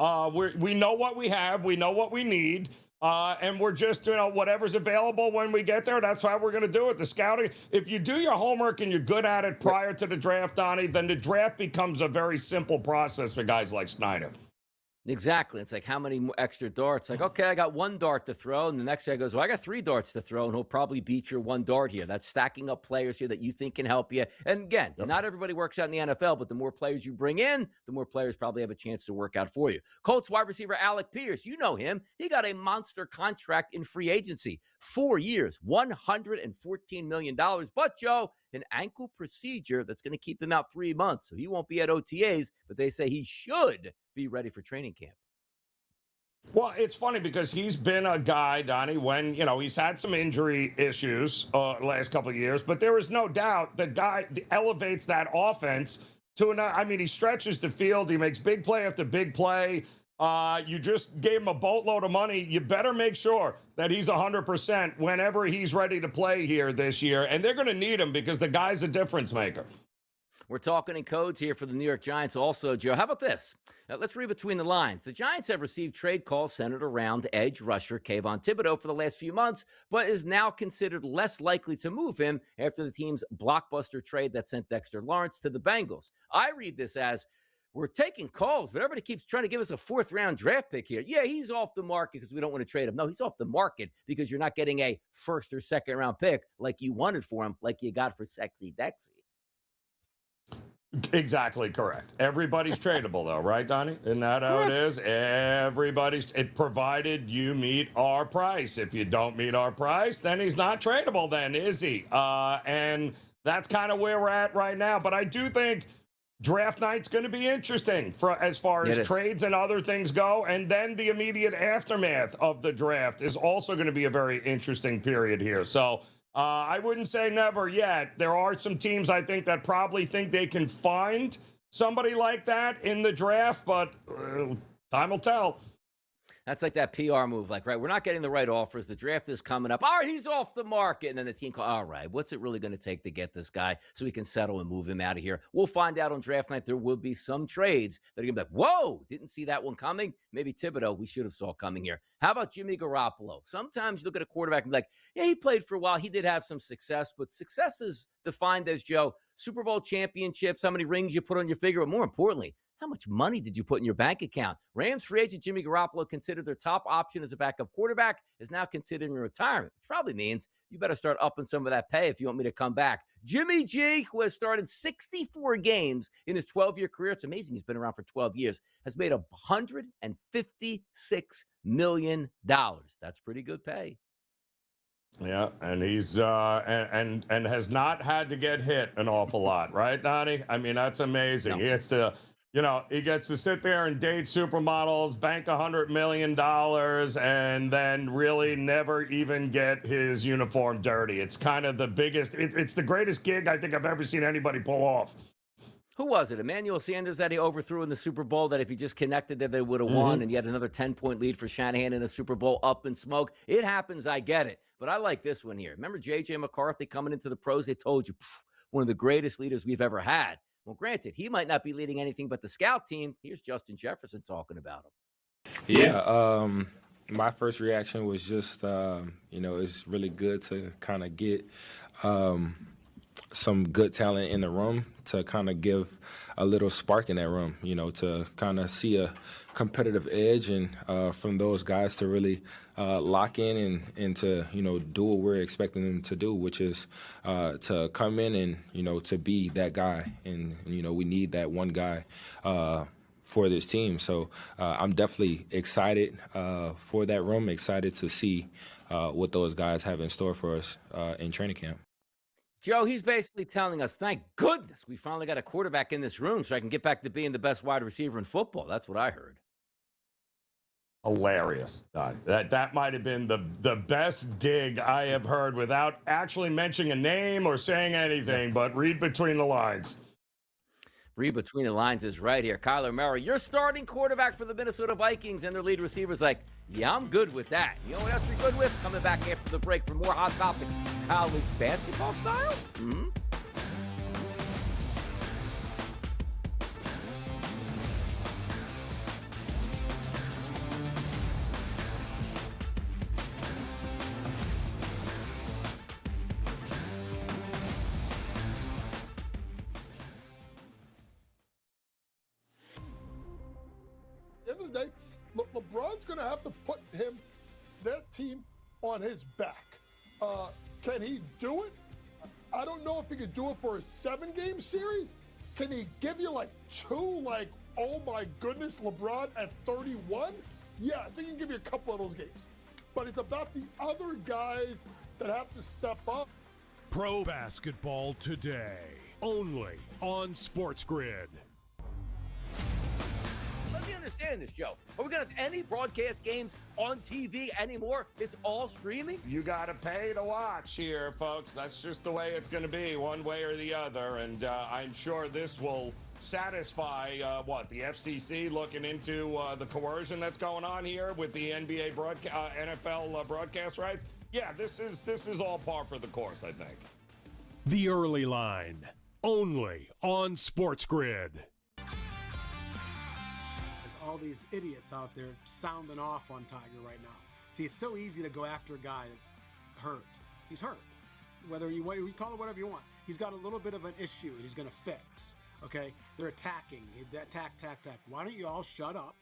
We know what we have. We know what we need. And we're just, whatever's available when we get there, that's how we're going to do it. The scouting, if you do your homework and you're good at it prior to the draft, Donnie, then the draft becomes a very simple process for guys like Snyder. Exactly. It's how many extra darts? Okay, I got 1 dart to throw. And the next guy goes, well, I got 3 darts to throw. And he'll probably beat your 1 dart here. That's stacking up players here that you think can help you. And again, not everybody works out in the NFL, but the more players you bring in, the more players probably have a chance to work out for you. Colts wide receiver Alec Pierce, you know him. He got a monster contract in free agency. 4 years, $114 million. But, Joe, an ankle procedure that's going to keep him out 3 months. So he won't be at OTAs, but they say he should be ready for training camp. Well, it's funny because he's been a guy, Donnie, when, he's had some injury issues last couple of years, but there is no doubt the guy elevates that offense to he stretches the field. He makes big play after big play. You just gave him a boatload of money. You better make sure that he's 100% whenever he's ready to play here this year. And they're going to need him because the guy's a difference maker. We're talking in codes here for the New York Giants also, Joe. How about this? Let's read between the lines. The Giants have received trade calls centered around edge rusher Kayvon Thibodeau for the last few months, but is now considered less likely to move him after the team's blockbuster trade that sent Dexter Lawrence to the Bengals. I read this as, we're taking calls, but everybody keeps trying to give us a 4th-round draft pick here. Yeah, he's off the market because we don't want to trade him. No, he's off the market because you're not getting a 1st or 2nd-round pick like you wanted for him, like you got for Sexy Dexy. Exactly correct. Everybody's tradable, though, right, Donnie? Isn't that how it is? It provided you meet our price. If you don't meet our price, then he's not tradable, then, is he? And that's kind of where we're at right now. But I do think draft night's going to be interesting as far as trades and other things go. And then the immediate aftermath of the draft is also going to be a very interesting period here. So I wouldn't say never yet. There are some teams I think that probably think they can find somebody like that in the draft, but time will tell. That's like that PR move, right, we're not getting the right offers. The draft is coming up. All right, he's off the market. And then the team calls, all right, what's it really going to take to get this guy so we can settle and move him out of here? We'll find out on draft night. There will be some trades that are going to be whoa, didn't see that one coming. Maybe Thibodeau, we should have saw coming here. How about Jimmy Garoppolo? Sometimes you look at a quarterback and be yeah, he played for a while. He did have some success, but success is defined as, Joe, Super Bowl championships, how many rings you put on your finger, but more importantly, how much money did you put in your bank account? Rams free agent Jimmy Garoppolo, considered their top option as a backup quarterback, is now considering retirement, which probably means you better start upping some of that pay if you want me to come back. Jimmy G, who has started 64 games in his 12-year career, it's amazing he's been around for 12 years, has made $156 million. That's pretty good pay. Yeah, and he's and has not had to get hit an awful lot, right, Donnie? I mean, that's amazing. No. He hits the You know, he gets to sit there and date supermodels, bank $100 million, and then really never even get his uniform dirty. It's kind of the biggest, it's the greatest gig I think I've ever seen anybody pull off. Who was it? Emmanuel Sanders that he overthrew in the Super Bowl that if he just connected there, they would have won, and yet another 10-point lead for Shanahan in the Super Bowl up in smoke. It happens. I get it. But I like this one here. Remember J.J. McCarthy coming into the pros? They told you, one of the greatest leaders we've ever had. Well, granted, he might not be leading anything but the scout team. Here's Justin Jefferson talking about him. Yeah, my first reaction was just, it's really good to kind of get some good talent in the room to kind of give a little spark in that room, to kind of see a competitive edge and from those guys to really lock in and to, do what we're expecting them to do, which is to come in and, to be that guy. And, we need that one guy for this team. So I'm definitely excited for that room, excited to see what those guys have in store for us in training camp. Joe, he's basically telling us, thank goodness we finally got a quarterback in this room so I can get back to being the best wide receiver in football. That's what I heard. Hilarious. That might have been the best dig I have heard without actually mentioning a name or saying anything, but read between the lines. Read between the lines is right here. Kyler Murray, you're starting quarterback for the Minnesota Vikings, and their lead receiver's like, yeah, I'm good with that. You know what else you're good with? Coming back after the break for more hot topics, college basketball style? At the end of the day, LeBron's going to have to put that team on his back. Can he do it? I don't know if he could do it for a 7-game series. Can he give you like 2, oh my goodness, LeBron at 31? Yeah, I think he can give you a couple of those games. But it's about the other guys that have to step up. Pro basketball today, only on SportsGrid. Let me understand this, Joe. Are we going to have any broadcast games on TV anymore? It's all streaming? You got to pay to watch here, folks. That's just the way it's going to be, one way or the other. And I'm sure this will satisfy, the FCC looking into the coercion that's going on here with the NBA NFL broadcast rights. Yeah, this is all par for the course, I think. The Early Line, only on SportsGrid. All these idiots out there sounding off on Tiger right now. See, it's so easy to go after a guy that's hurt. He's hurt. Whether you call it whatever you want. He's got a little bit of an issue and he's going to fix. Okay? They're attacking. Attack. Why don't you all shut up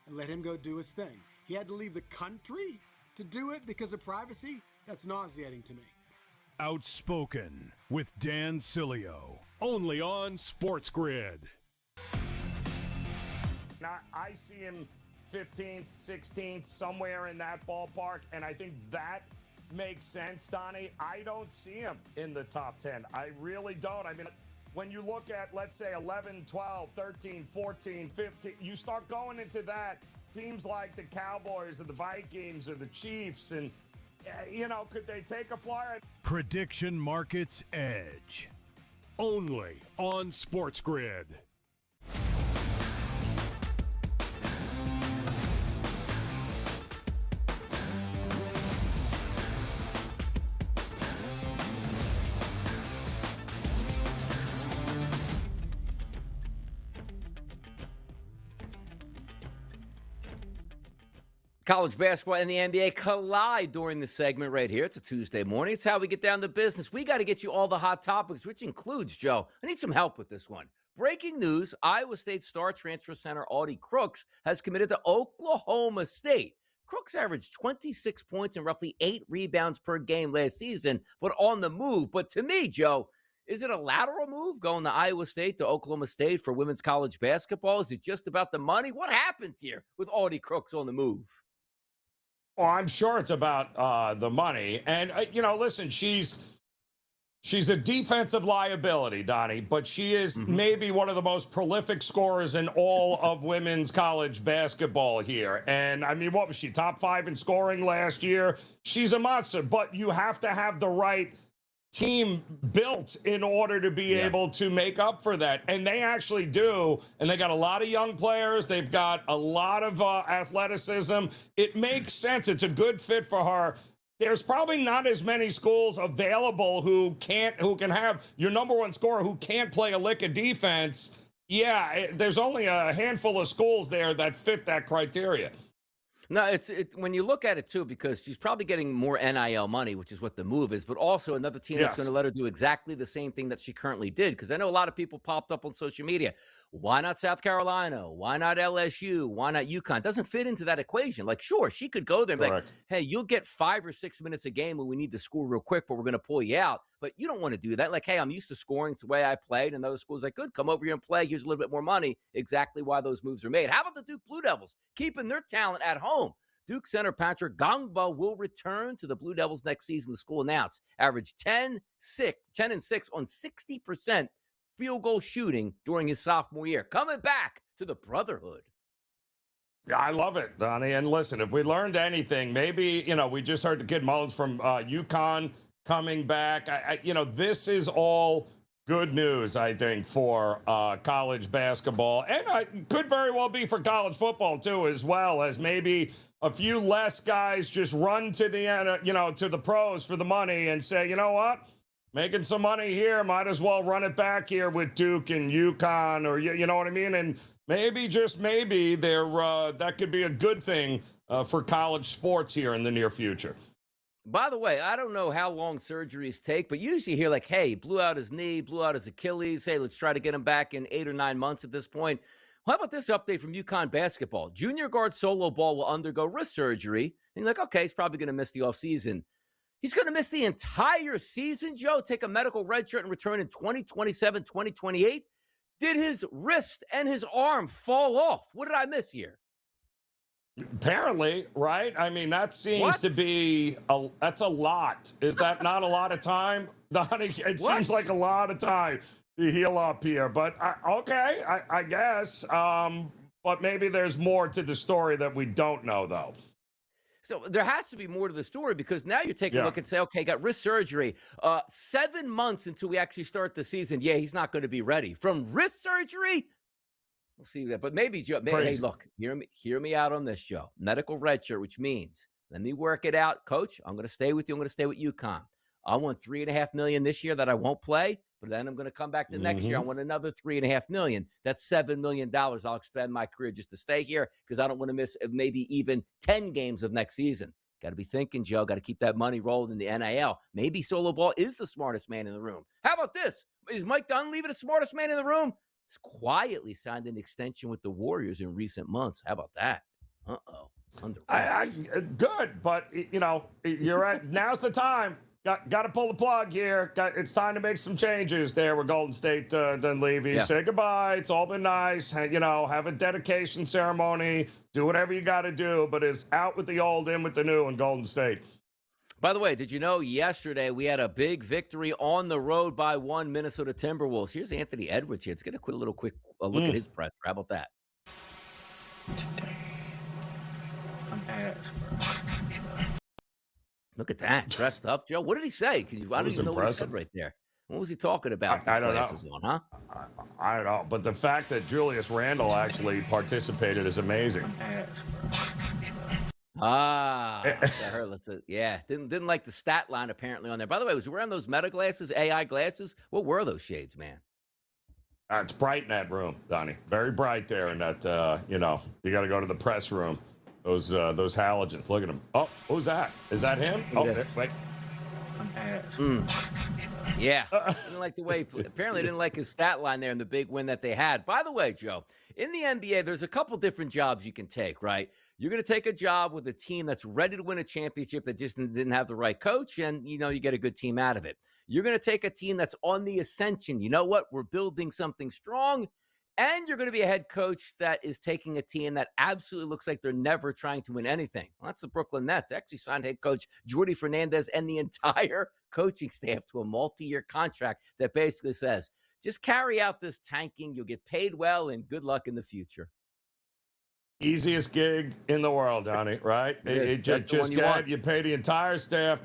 and let him go do his thing? He had to leave the country to do it because of privacy? That's nauseating to me. Outspoken with Dan Cilio, only on SportsGrid. Now, I see him 15th, 16th, somewhere in that ballpark, and I think that makes sense, Donnie. I don't see him in the top 10. I really don't. I mean, when you look at, let's say, 11, 12, 13, 14, 15, you start going into that, teams like the Cowboys or the Vikings or the Chiefs, and, could they take a flyer? Prediction Markets Edge, only on SportsGrid. College basketball and the NBA collide during this segment right here. It's a Tuesday morning. It's how we get down to business. We got to get you all the hot topics, which includes, Joe, I need some help with this one. Breaking news, Iowa State star transfer center Audie Crooks has committed to Oklahoma State. Crooks averaged 26 points and roughly 8 rebounds per game last season, but on the move. But to me, Joe, is it a lateral move going to Iowa State to Oklahoma State for women's college basketball? Is it just about the money? What happened here with Audie Crooks on the move? Well, I'm sure it's about the money. And, listen, she's She's a defensive liability, Donnie, but she is maybe one of the most prolific scorers in all of women's college basketball here. And I mean, what was she, top 5 in scoring last year? She's a monster, but you have to have the right team built in order to be able to make up for that. And they actually do. And they got a lot of young players. They've got a lot of athleticism. It makes sense. It's a good fit for her. There's probably not as many schools available who can have your number one scorer who can't play a lick of defense. Yeah, there's only a handful of schools there that fit that criteria. No, when you look at it too, because she's probably getting more NIL money, which is what the move is, but also another team that's going to let her do exactly the same thing that she currently did. Because I know a lot of people popped up on social media. Why not South Carolina? Why not LSU? Why not UConn? Doesn't fit into that equation. Like, sure, she could go there and be like, hey, you'll get 5 or 6 minutes a game when we need to score real quick, but we're going to pull you out. But you don't want to do that. Like, hey, I'm used to scoring. It's the way I played. And other schools like, good, come over here and play. Here's a little bit more money. Exactly why those moves are made. How about the Duke Blue Devils keeping their talent at home? Duke center Patrick Gongba will return to the Blue Devils next season, the school announced. Averaged 10 and 6 on 60% field goal shooting during his sophomore year. Coming back to the brotherhood. Yeah, I love it, Donnie. And listen, if we learned anything, maybe, we just heard the kid Mullins from UConn coming back. This is all good news, I think, for college basketball. And could very well be for college football, too, as well, as maybe a few less guys just run to the pros for the money and say, you know what? Making some money here, might as well run it back here with Duke and UConn, or you know what I mean? And maybe, just maybe, that could be a good thing for college sports here in the near future. By the way, I don't know how long surgeries take, but usually you hear like, hey, blew out his knee, blew out his Achilles. Hey, let's try to get him back in 8 or 9 months at this point. How about this update from UConn basketball? Junior guard Solo Ball will undergo wrist surgery. And you're like, okay, he's probably going to miss the offseason. He's going to miss the entire season, Joe, take a medical red shirt and return in 2027, 2028. Did his wrist and his arm fall off? What did I miss here? Apparently, right? I mean, that seems to be that's a lot. Is that not a lot of time, Donnie? It seems like a lot of time to heal up here. But okay, I guess. But maybe there's more to the story that we don't know, though. So there has to be more to the story, because now you're taking a look and say, okay, got wrist surgery. 7 months until we actually start the season. Yeah, he's not going to be ready from wrist surgery. We'll see that. But maybe, Joe, hey, look, hear me out on this, Joe. Medical red shirt, which means, let me work it out. Coach, I'm going to stay with you. I'm going to stay with UConn. I want $3.5 million this year that I won't play, but then I'm going to come back the next year. I want another $3.5 million. That's $7 million. I'll extend my career just to stay here, because I don't want to miss maybe even 10 games of next season. Got to be thinking, Joe. Got to keep that money rolling in the NIL. Maybe Solo Ball is the smartest man in the room. How about this? Is Mike Dunleavy the smartest man in the room? He's quietly signed an extension with the Warriors in recent months. How about that? Uh-oh. Good, but, you're at now's the time. Got to pull the plug here. It's time to make some changes there with Golden State Dunleavy. Yeah. Say goodbye. It's all been nice. Have a dedication ceremony. Do whatever you got to do, but it's out with the old, in with the new in Golden State. By the way, did you know yesterday we had a big victory on the road by 1 Minnesota Timberwolves? Here's Anthony Edwards here. Let's get a quick look at his press. How about that? Today, I'm asked. Look at that. Dressed up, Joe. What did he say? I don't even know what he said right there. What was he talking about? I don't know. On, huh? I don't know. But the fact that Julius Randle actually participated is amazing. I heard. Yeah, didn't like the stat line apparently on there. By the way, was he wearing those Meta glasses, AI glasses? What were those shades, man? It's bright in that room, Donnie. Very bright there in that. You got to go to the press room. Those halogens. Look at him. Oh, who's that? Is that him? Wait. Yeah. Didn't like the way. Apparently, didn't like his stat line there in the big win that they had. By the way, Joe, in the NBA, there's a couple different jobs you can take, right? You're going to take a job with a team that's ready to win a championship that just didn't have the right coach, and, you get a good team out of it. You're going to take a team that's on the ascension. You know what? We're building something strong. And you're going to be a head coach that is taking a team that absolutely looks like they're never trying to win anything. Well, that's the Brooklyn Nets. They actually signed head coach Jordy Fernandez and the entire coaching staff to a multi-year contract that basically says, just carry out this tanking. You'll get paid well, and good luck in the future. Easiest gig in the world, Donnie, right? Yes, that's the one you want. You pay the entire staff,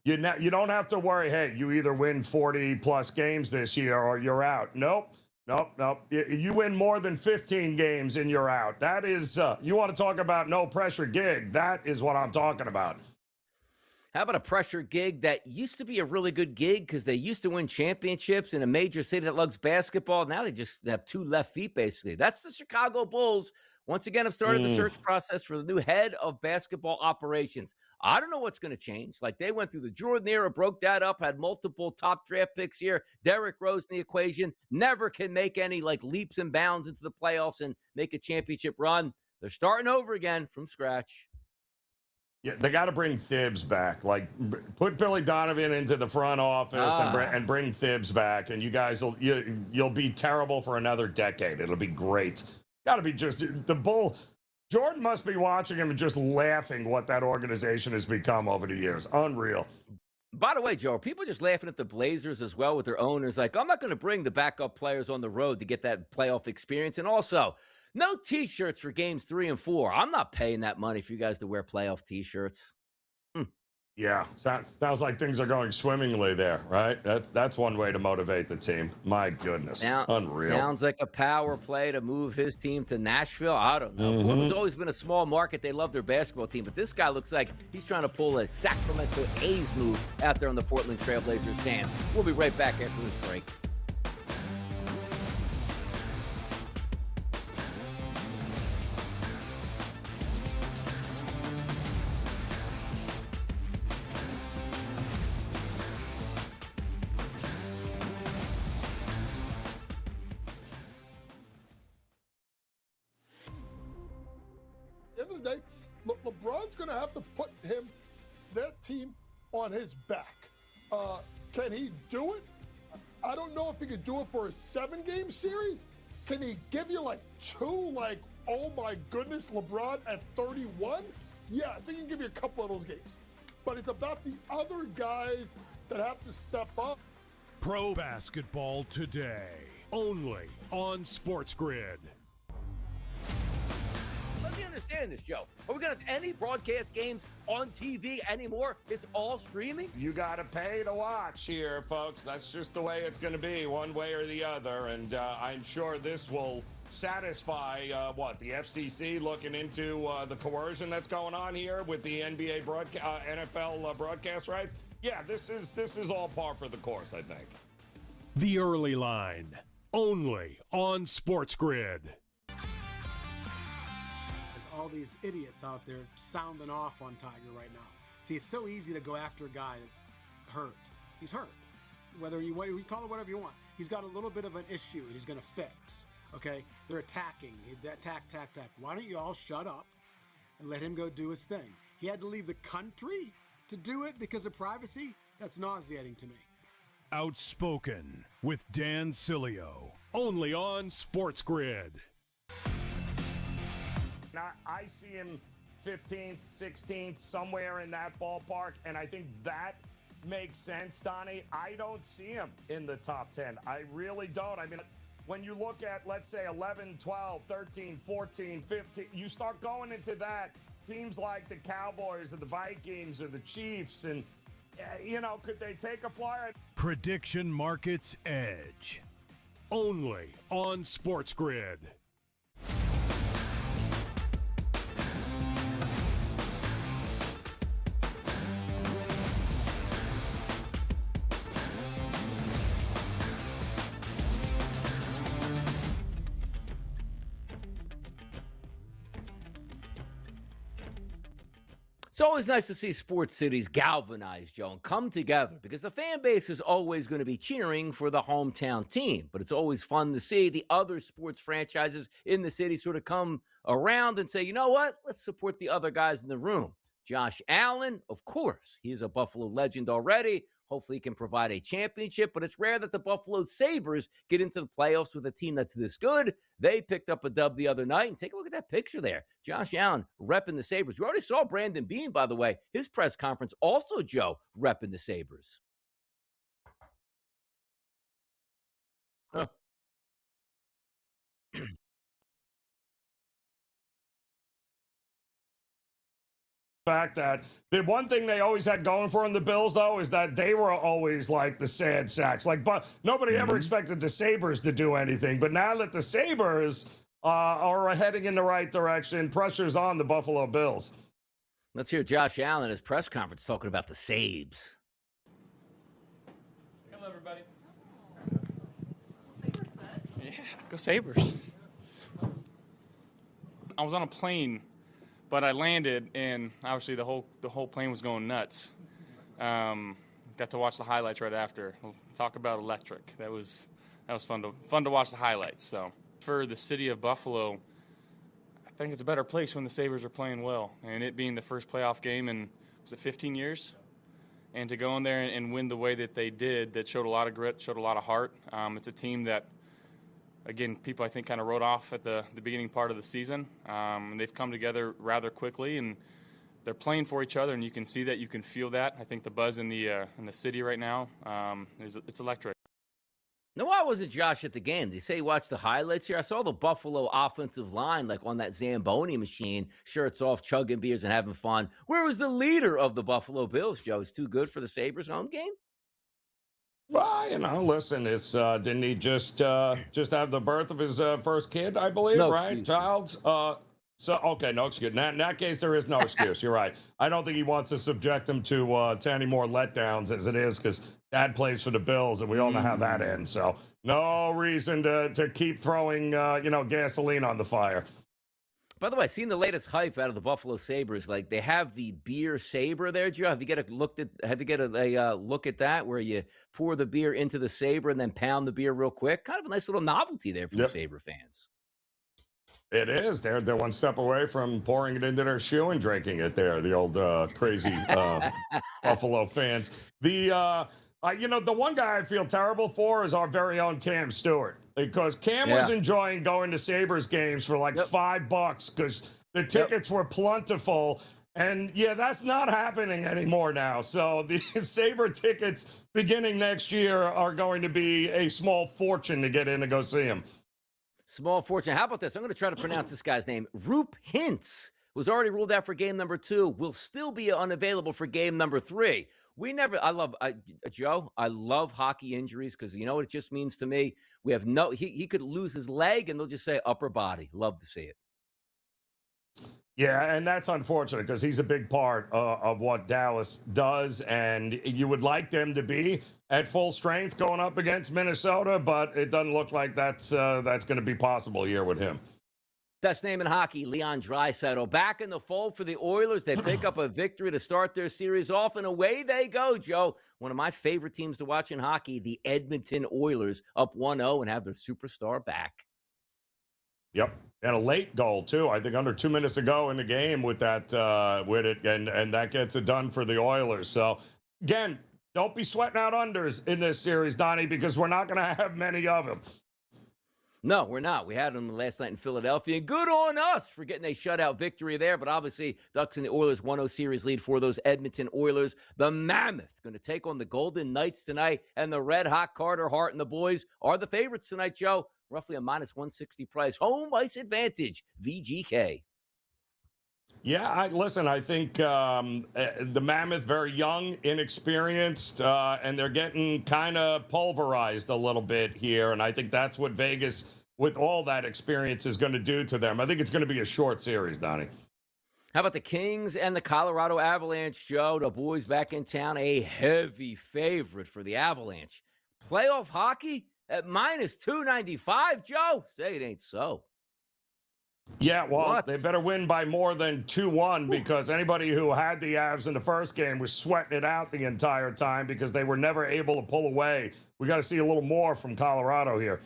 you don't have to worry, hey, you either win 40 plus games this year or you're out. Nope. You win more than 15 games and you're out. That is, you want to talk about no pressure gig. That is what I'm talking about. How about a pressure gig that used to be a really good gig because they used to win championships in a major city that loves basketball? Now they just have two left feet, basically. That's the Chicago Bulls. Once again, have started the search process for the new head of basketball operations. I don't know what's going to change. Like, they went through the Jordan era, broke that up, had multiple top draft picks here. Derrick Rose in the equation. Never can make any, leaps and bounds into the playoffs and make a championship run. They're starting over again from scratch. Yeah, they got to bring Thibs back. Put Billy Donovan into the front office and bring Thibs back, and you guys you'll be terrible for another decade. It'll be great. Got to be just the Bull. Jordan must be watching him and just laughing what that organization has become over the years. Unreal. By the way, Joe, are people just laughing at the Blazers as well with their owners? Like, I'm not going to bring the backup players on the road to get that playoff experience. And also, no T-shirts for games 3 and 4. I'm not paying that money for you guys to wear playoff T-shirts. Yeah, sounds like things are going swimmingly there, right? That's one way to motivate the team. My goodness, unreal. Sounds like a power play to move his team to Nashville. I don't know. Portland's always been a small market. They love their basketball team, but this guy looks like he's trying to pull a Sacramento A's move out there on the Portland Trailblazers stands. We'll be right back after this break. LeBron's going to have to put that team on his back. Can he do it? I don't know if he could do it for a 7-game series. Can he give you two, oh my goodness, LeBron at 31? Yeah, I think he can give you a couple of those games. But it's about the other guys that have to step up. Pro basketball today, only on SportsGrid. Let me understand this, Joe. Are we going to have any broadcast games on TV anymore? It's all streaming? You got to pay to watch here, folks. That's just the way it's going to be, one way or the other. And I'm sure this will satisfy, the FCC looking into the coercion that's going on here with the NBA NFL broadcast rights? Yeah, this is all par for the course, I think. The Early Line, only on SportsGrid. All these idiots out there sounding off on Tiger right now. See, it's so easy to go after a guy that's hurt. He's hurt. Whether you call it whatever you want. He's got a little bit of an issue and he's going to fix. Okay? They're attacking. Attack. Why don't you all shut up and let him go do his thing? He had to leave the country to do it because of privacy? That's nauseating to me. Outspoken with Dan Cilio, only on SportsGrid. Now, I see him 15th, 16th, somewhere in that ballpark, and I think that makes sense, Donnie. I don't see him in the top 10. I really don't. I mean, when you look at, let's say, 11, 12, 13, 14, 15, you start going into that, teams like the Cowboys or the Vikings or the Chiefs, and, could they take a flyer? Prediction Markets Edge, only on SportsGrid. It's always nice to see sports cities galvanize, Joe, and come together because the fan base is always going to be cheering for the hometown team. But it's always fun to see the other sports franchises in the city sort of come around and say, you know what? Let's support the other guys in the room. Josh Allen, of course, he's a Buffalo legend already. Hopefully he can provide a championship, but it's rare that the Buffalo Sabres get into the playoffs with a team that's this good. They picked up a dub the other night, and take a look at that picture there. Josh Allen repping the Sabres. We already saw Brandon Beane, by the way, his press conference, also Joe repping the Sabres. Huh. Fact that the one thing they always had going for them, the Bills, though, is that they were always like the sad sacks. Like, but nobody ever expected the Sabres to do anything. But now that the Sabres are heading in the right direction, pressure's on the Buffalo Bills. Let's hear Josh Allen at his press conference talking about the Sabres. Hello, everybody. Yeah, go Sabres. I was on a plane, but I landed, and obviously the whole plane was going nuts. Got to watch the highlights right after. Talk about electric. That was fun to watch the highlights. So for the city of Buffalo, I think it's a better place when the Sabres are playing well, and it being the first playoff game in, was it 15 years? And to go in there and win the way that they did, that showed a lot of grit, showed a lot of heart. It's a team that, again, people I think kind of wrote off at the beginning part of the season. And they've come together rather quickly, and they're playing for each other, and you can see that, you can feel that. I think the buzz in the city right now it's electric. Now, why wasn't Josh at the game? Did he say he watched the highlights here? I saw the Buffalo offensive line like on that Zamboni machine, shirts off, chugging beers and having fun. Where was the leader of the Buffalo Bills, Joe? Is too good for the Sabres home game? Well, listen, it's didn't he just have the birth of his first kid, I believe, No right? excuse. Child. So okay, no excuse. In that case, there is no excuse. You're right. I don't think he wants to subject him to any more letdowns as it is, because Dad plays for the Bills, and we all know how that ends. So no reason to keep throwing gasoline on the fire. By the way, seeing the latest hype out of the Buffalo Sabres, like they have the beer saber there, Joe. Have you get a look at that, where you pour the beer into the saber and then pound the beer real quick? Kind of a nice little novelty there for the Sabre fans. It is. They're one step away from pouring it into their shoe and drinking it there. The old crazy Buffalo fans. The one guy I feel terrible for is our very own Cam Stewart, because Cam was enjoying going to Sabres games for like $5 because the tickets were plentiful. And that's not happening anymore now. So the Sabre tickets beginning next year are going to be a small fortune to get in to go see him. Small fortune. How about this? I'm going to try to pronounce this guy's name. Roop Hintz was already ruled out for game number 2. Will still be unavailable for game number 3. Joe, I love hockey injuries, because you know what it just means to me? We have he could lose his leg and they'll just say upper body. Love to see it. Yeah, and that's unfortunate, because he's a big part of what Dallas does, and you would like them to be at full strength going up against Minnesota, but it doesn't look like that's going to be possible here with him. Best name in hockey, Leon Draisaitl, back in the fold for the Oilers. They pick up a victory to start their series off, and away they go, Joe. One of my favorite teams to watch in hockey, the Edmonton Oilers, up 1-0 and have their superstar back. Yep, and a late goal too. I think under 2 minutes ago in the game with that and that gets it done for the Oilers. So again, don't be sweating out unders in this series, Donnie, because we're not going to have many of them. No, we're not. We had them last night in Philadelphia, and good on us for getting a shutout victory there. But obviously, Ducks and the Oilers 1-0 series lead for those Edmonton Oilers. The Mammoth going to take on the Golden Knights tonight, and the red-hot Carter Hart and the boys are the favorites tonight, Joe. Roughly a -160 price. Home ice advantage, VGK. Yeah, I think the Mammoth, very young, inexperienced, and they're getting kind of pulverized a little bit here. And I think that's what Vegas, with all that experience, is going to do to them. I think it's going to be a short series, Donnie. How about the Kings and the Colorado Avalanche, Joe? The boys back in town, a heavy favorite for the Avalanche. Playoff hockey at -295, Joe? Say it ain't so. Yeah, well, they better win by more than 2-1, because anybody who had the Avs in the first game was sweating it out the entire time because they were never able to pull away. We got to see a little more from Colorado here.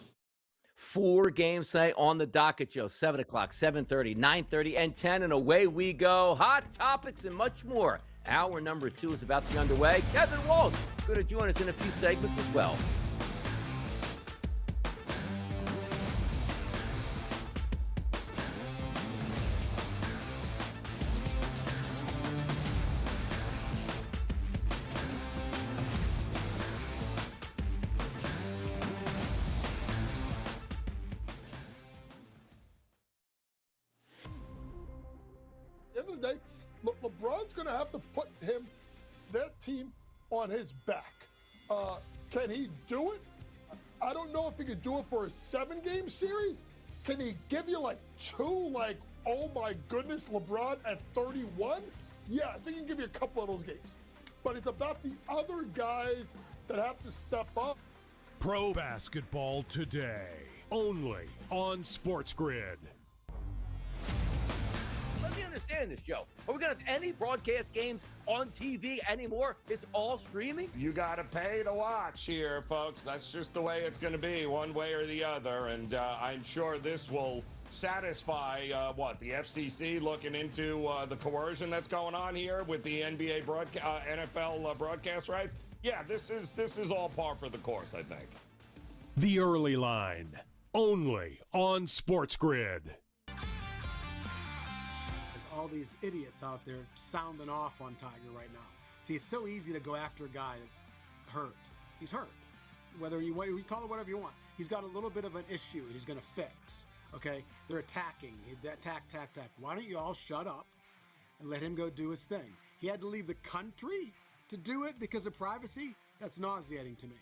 4 games tonight on the docket, Joe. 7 o'clock, 7:30, 9:30, and 10, and away we go. Hot topics and much more Hour number 2 is about to be underway. Kevin Walsh going to join us in a few segments as well. At the end of the day, LeBron's going to have to put that team on his back. Can he do it? I don't know if he could do it for a 7-game series. Can he give you like 2, like, oh my goodness, LeBron at 31? Yeah, I think he can give you a couple of those games. But it's about the other guys that have to step up. Pro basketball today, only on SportsGrid. Let me understand this, Joe. Are we going to have any broadcast games on TV anymore? It's all streaming? You got to pay to watch here, folks. That's just the way it's going to be, one way or the other. And I'm sure this will satisfy, the FCC looking into the coercion that's going on here with the NBA NFL broadcast rights. Yeah, this is all par for the course, I think. The Early Line, only on SportsGrid. All these idiots out there sounding off on Tiger right now. See, it's so easy to go after a guy that's hurt. He's hurt. Whether you call it whatever you want. He's got a little bit of an issue he's going to fix. Okay? They're attacking. Attack. Why don't you all shut up and let him go do his thing? He had to leave the country to do it because of privacy? That's nauseating to me.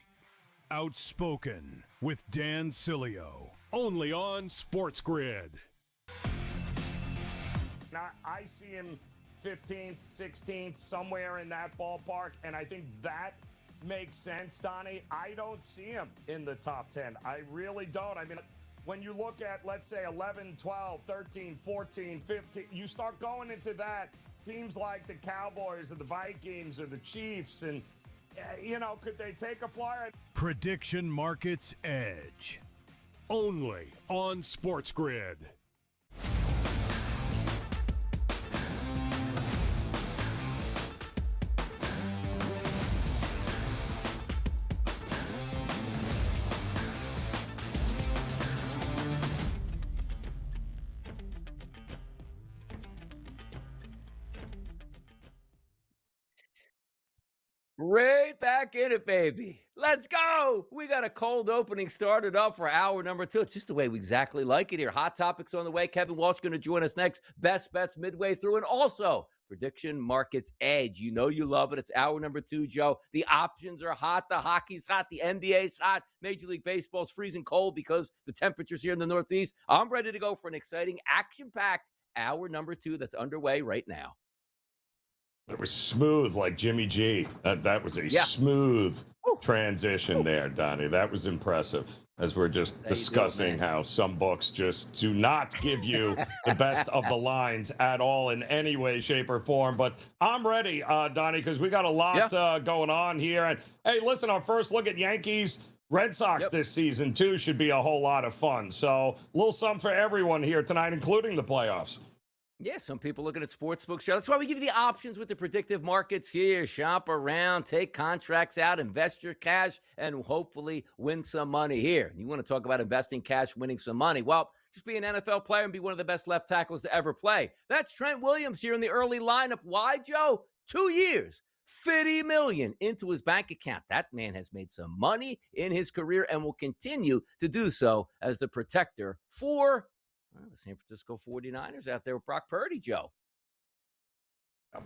Outspoken with Dan Cilio, only on SportsGrid. Now, I see him 15th, 16th, somewhere in that ballpark, and I think that makes sense, Donnie. I don't see him in the top 10. I really don't. I mean, when you look at, let's say, 11, 12, 13, 14, 15, you start going into that, teams like the Cowboys or the Vikings or the Chiefs, and, could they take a flyer? Prediction Markets Edge, only on SportsGrid. Right back in it, baby. Let's go. We got a cold opening started up for hour number 2. It's just the way we exactly like it here. Hot topics on the way. Kevin Walsh going to join us next. Best bets midway through. And also, Prediction Markets Edge. You know you love it. It's hour number 2, Joe. The options are hot. The hockey's hot. The NBA's hot. Major League Baseball's freezing cold because the temperatures here in the Northeast. I'm ready to go for an exciting, action-packed hour number 2 that's underway right now. It was smooth like Jimmy G. That was a smooth transition there, Donnie. That was impressive. As we're just discussing how some books just do not give you the best of the lines at all in any way, shape, or form. But I'm ready, Donnie, because we got a lot going on here. And hey, listen, our first look at Yankees Red Sox this season, too, should be a whole lot of fun. So a little something for everyone here tonight, including the playoffs. Yeah, some people looking at sportsbooks. That's why we give you the options with the predictive markets here. Shop around, take contracts out, invest your cash, and hopefully win some money here. You want to talk about investing cash, winning some money? Well, just be an NFL player and be one of the best left tackles to ever play. That's Trent Williams here in the early lineup. Why, Joe? 2 years, $50 million into his bank account. That man has made some money in his career and will continue to do so as the protector for the San Francisco 49ers out there with Brock Purdy, Joe.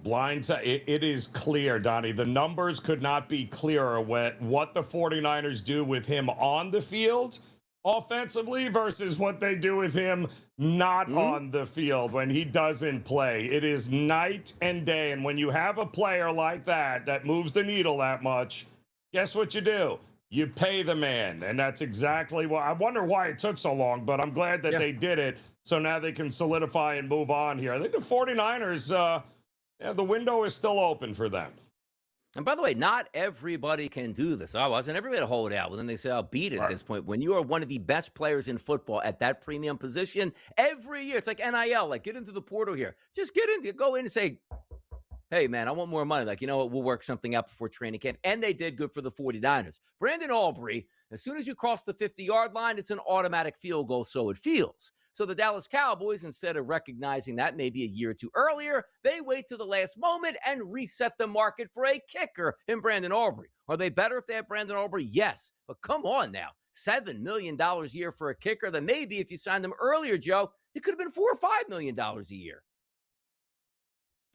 It is clear, Donnie. The numbers could not be clearer what the 49ers do with him on the field offensively versus what they do with him not on the field when he doesn't play. It is night and day. And when you have a player like that moves the needle that much, guess what you do? You pay the man, and that's exactly what I wonder why it took so long, but I'm glad that they did it, so now they can solidify and move on here. I think the 49ers, the window is still open for them. And by the way, not everybody can do this. I wasn't everybody to hold out. Well, then they say, I'll beat it at this point. When you are one of the best players in football at that premium position, every year, it's like NIL, like get into the portal here. Just get in, go in and say, hey, man, I want more money. Like, you know what? We'll work something out before training camp. And they did good for the 49ers. Brandon Aubrey, as soon as you cross the 50-yard line, it's an automatic field goal, so it feels. So the Dallas Cowboys, instead of recognizing that maybe a year or two earlier, they wait to the last moment and reset the market for a kicker in Brandon Aubrey. Are they better if they have Brandon Aubrey? Yes. But come on now. $7 million a year for a kicker, then maybe if you signed them earlier, Joe, it could have been $4 or $5 million a year.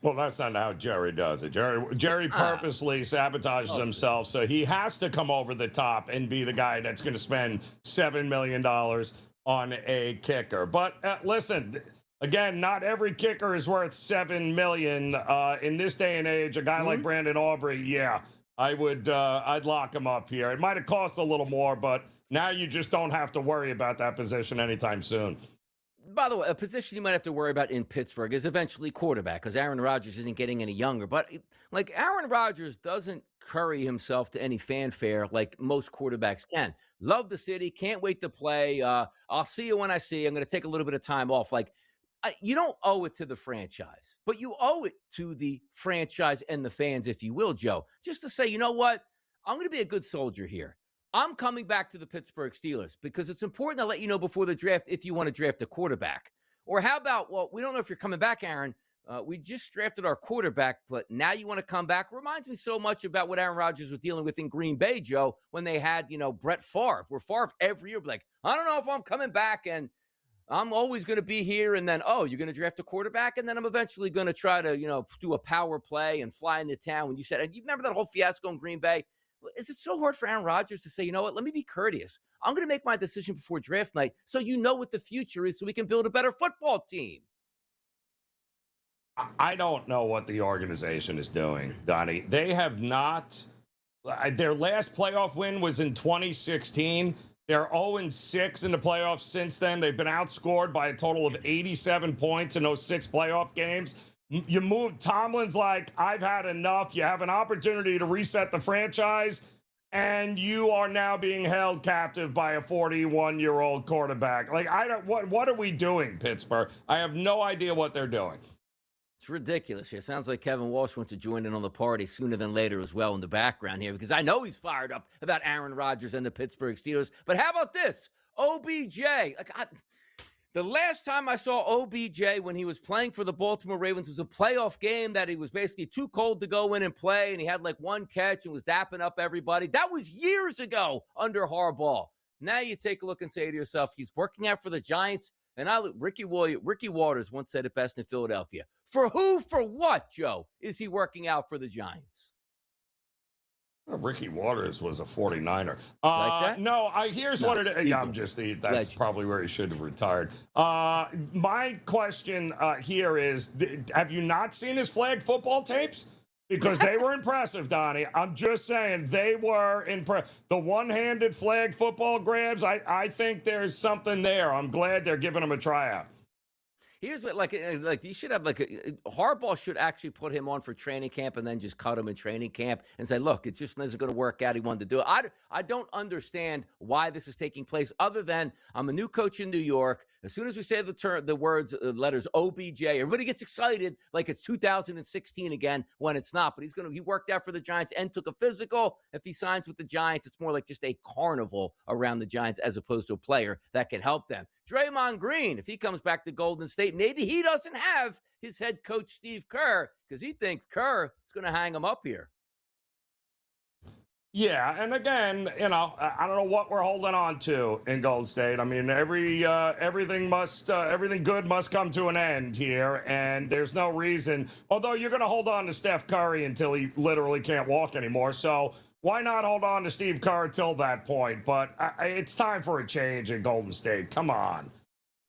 Well, that's not how Jerry does it. Jerry purposely sabotages himself, so he has to come over the top and be the guy that's going to spend $7 million on a kicker. But listen, again, not every kicker is worth $7 million in this day and age. A guy like Brandon Aubrey, yeah, I'd lock him up here. It might have cost a little more, but now you just don't have to worry about that position anytime soon. By the way, a position you might have to worry about in Pittsburgh is eventually quarterback, because Aaron Rodgers isn't getting any younger. But like, Aaron Rodgers doesn't curry himself to any fanfare like most quarterbacks can. Love the city, can't wait to play. I'll see you when I see you. I'm going to take a little bit of time off. Like, you don't owe it to the franchise, but you owe it to the franchise and the fans, if you will, Joe, just to say, you know what? I'm going to be a good soldier here. I'm coming back to the Pittsburgh Steelers because it's important to let you know before the draft if you want to draft a quarterback. Or how about, well, we don't know if you're coming back, Aaron. We just drafted our quarterback, but now you want to come back. Reminds me so much about what Aaron Rodgers was dealing with in Green Bay, Joe, when they had, Brett Favre, where Favre every year would be like, I don't know if I'm coming back, and I'm always going to be here. And then, you're going to draft a quarterback, and then I'm eventually going to try to, do a power play and fly into town. When you said, and you remember that whole fiasco in Green Bay? Is it so hard for Aaron Rodgers to say, you know what, let me be courteous. I'm going to make my decision before draft night so you know what the future is so we can build a better football team? I don't know what the organization is doing, Donnie. They have not. Their last playoff win was in 2016. They're 0-6 in the playoffs since then. They've been outscored by a total of 87 points in those 6 playoff games. You move, Tomlin's like, I've had enough. You have an opportunity to reset the franchise, and you are now being held captive by a 41-year-old quarterback. Like, what are we doing, Pittsburgh? I have no idea what they're doing. It's ridiculous. It sounds like Kevin Walsh wants to join in on the party sooner than later as well in the background here, because I know he's fired up about Aaron Rodgers and the Pittsburgh Steelers. But how about this? OBJ. The last time I saw OBJ when he was playing for the Baltimore Ravens was a playoff game that he was basically too cold to go in and play, and he had like one catch and was dapping up everybody. That was years ago under Harbaugh. Now you take a look and say to yourself, he's working out for the Giants. And Ricky Waters once said it best in Philadelphia. For who, for what, Joe, is he working out for the Giants? Ricky Waters was a 49er. Like that? No, here's what it is. Yeah, that's Legend. Probably where he should have retired. My question here is, have you not seen his flag football tapes? Because they were impressive, Donnie. I'm just saying they were impressive. The one-handed flag football grabs, I think there's something there. I'm glad they're giving him a tryout. Here's what, you should have, Harbaugh should actually put him on for training camp and then just cut him in training camp and say, look, it just isn't going to work out. He wanted to do it. I don't understand why this is taking place other than I'm a new coach in New York. As soon as we say the letters OBJ, everybody gets excited like it's 2016 again when it's not. But he worked out for the Giants and took a physical. If he signs with the Giants, it's more like just a carnival around the Giants as opposed to a player that can help them. Draymond Green, if he comes back to Golden State, maybe he doesn't have his head coach Steve Kerr because he thinks Kerr is going to hang him up here. Yeah, and again, I don't know what we're holding on to in Golden State. I mean, everything good must come to an end here, and there's no reason. Although you're going to hold on to Steph Curry until he literally can't walk anymore, so why not hold on to Steve Kerr till that point? But it's time for a change in Golden State. Come on.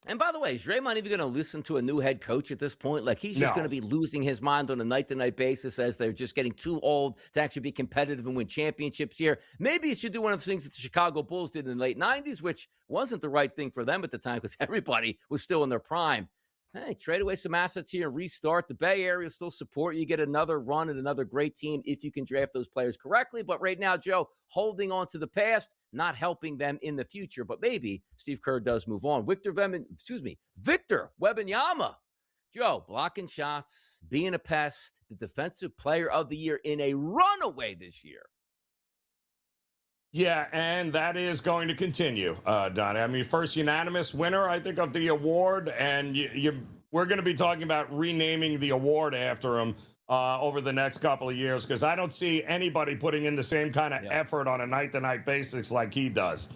And by the way, is Draymond even going to listen to a new head coach at this point? Like, he's just going to be losing his mind on a night-to-night basis as they're just getting too old to actually be competitive and win championships here. Maybe he should do one of the things that the Chicago Bulls did in the late 90s, which wasn't the right thing for them at the time because everybody was still in their prime. Hey, trade away some assets here and restart. The Bay Area will still support you. Get another run and another great team if you can draft those players correctly. But right now, Joe, holding on to the past, not helping them in the future. But maybe Steve Kerr does move on. Victor Wembanyama Joe, blocking shots, being a pest, the defensive player of the year in a runaway this year. Yeah, and that is going to continue, Donnie. I mean, first unanimous winner, I think, of the award, and we're going to be talking about renaming the award after him over the next couple of years, because I don't see anybody putting in the same kind of effort on a night-to-night basis like he does.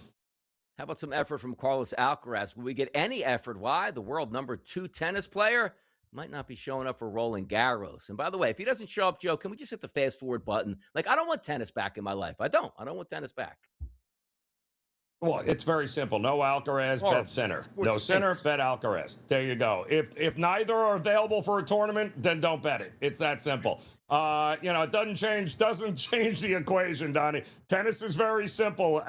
How about some effort from Carlos Alcaraz? Will we get any effort? Why? The world number 2 tennis player might not be showing up for Roland Garros. And by the way, if he doesn't show up, Joe, can we just hit the fast forward button? Like, I don't want tennis back in my life. I don't want tennis back. Well, it's very simple. No Alcaraz, bet Sinner. No Sinner, bet Alcaraz. There you go. If neither are available for a tournament, then don't bet it. It's that simple. It doesn't change the equation, Donnie. Tennis is very simple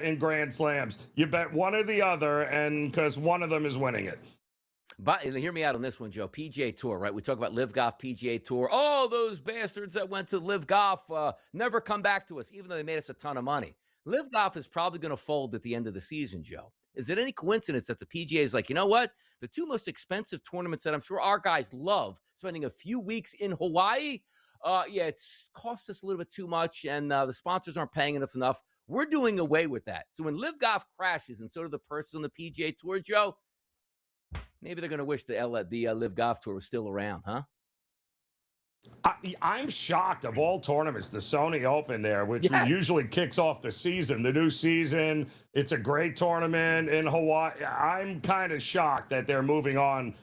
in Grand Slams. You bet one or the other, and because one of them is winning it. But hear me out on this one, Joe. PGA Tour, right? We talk about Live Golf, PGA Tour. Oh, those bastards that went to Live Golf never come back to us, even though they made us a ton of money. Live Golf is probably going to fold at the end of the season, Joe. Is it any coincidence that the PGA is like, you know what? The 2 most expensive tournaments that I'm sure our guys love, spending a few weeks in Hawaii, it's cost us a little bit too much, and the sponsors aren't paying enough. We're doing away with that. So when Live Golf crashes, and so do the purses on the PGA Tour, Joe, maybe they're going to wish the Live Golf Tour was still around, huh? I'm shocked of all tournaments, the Sony Open there, which usually kicks off the season, the new season. It's a great tournament in Hawaii. I'm kind of shocked that they're moving on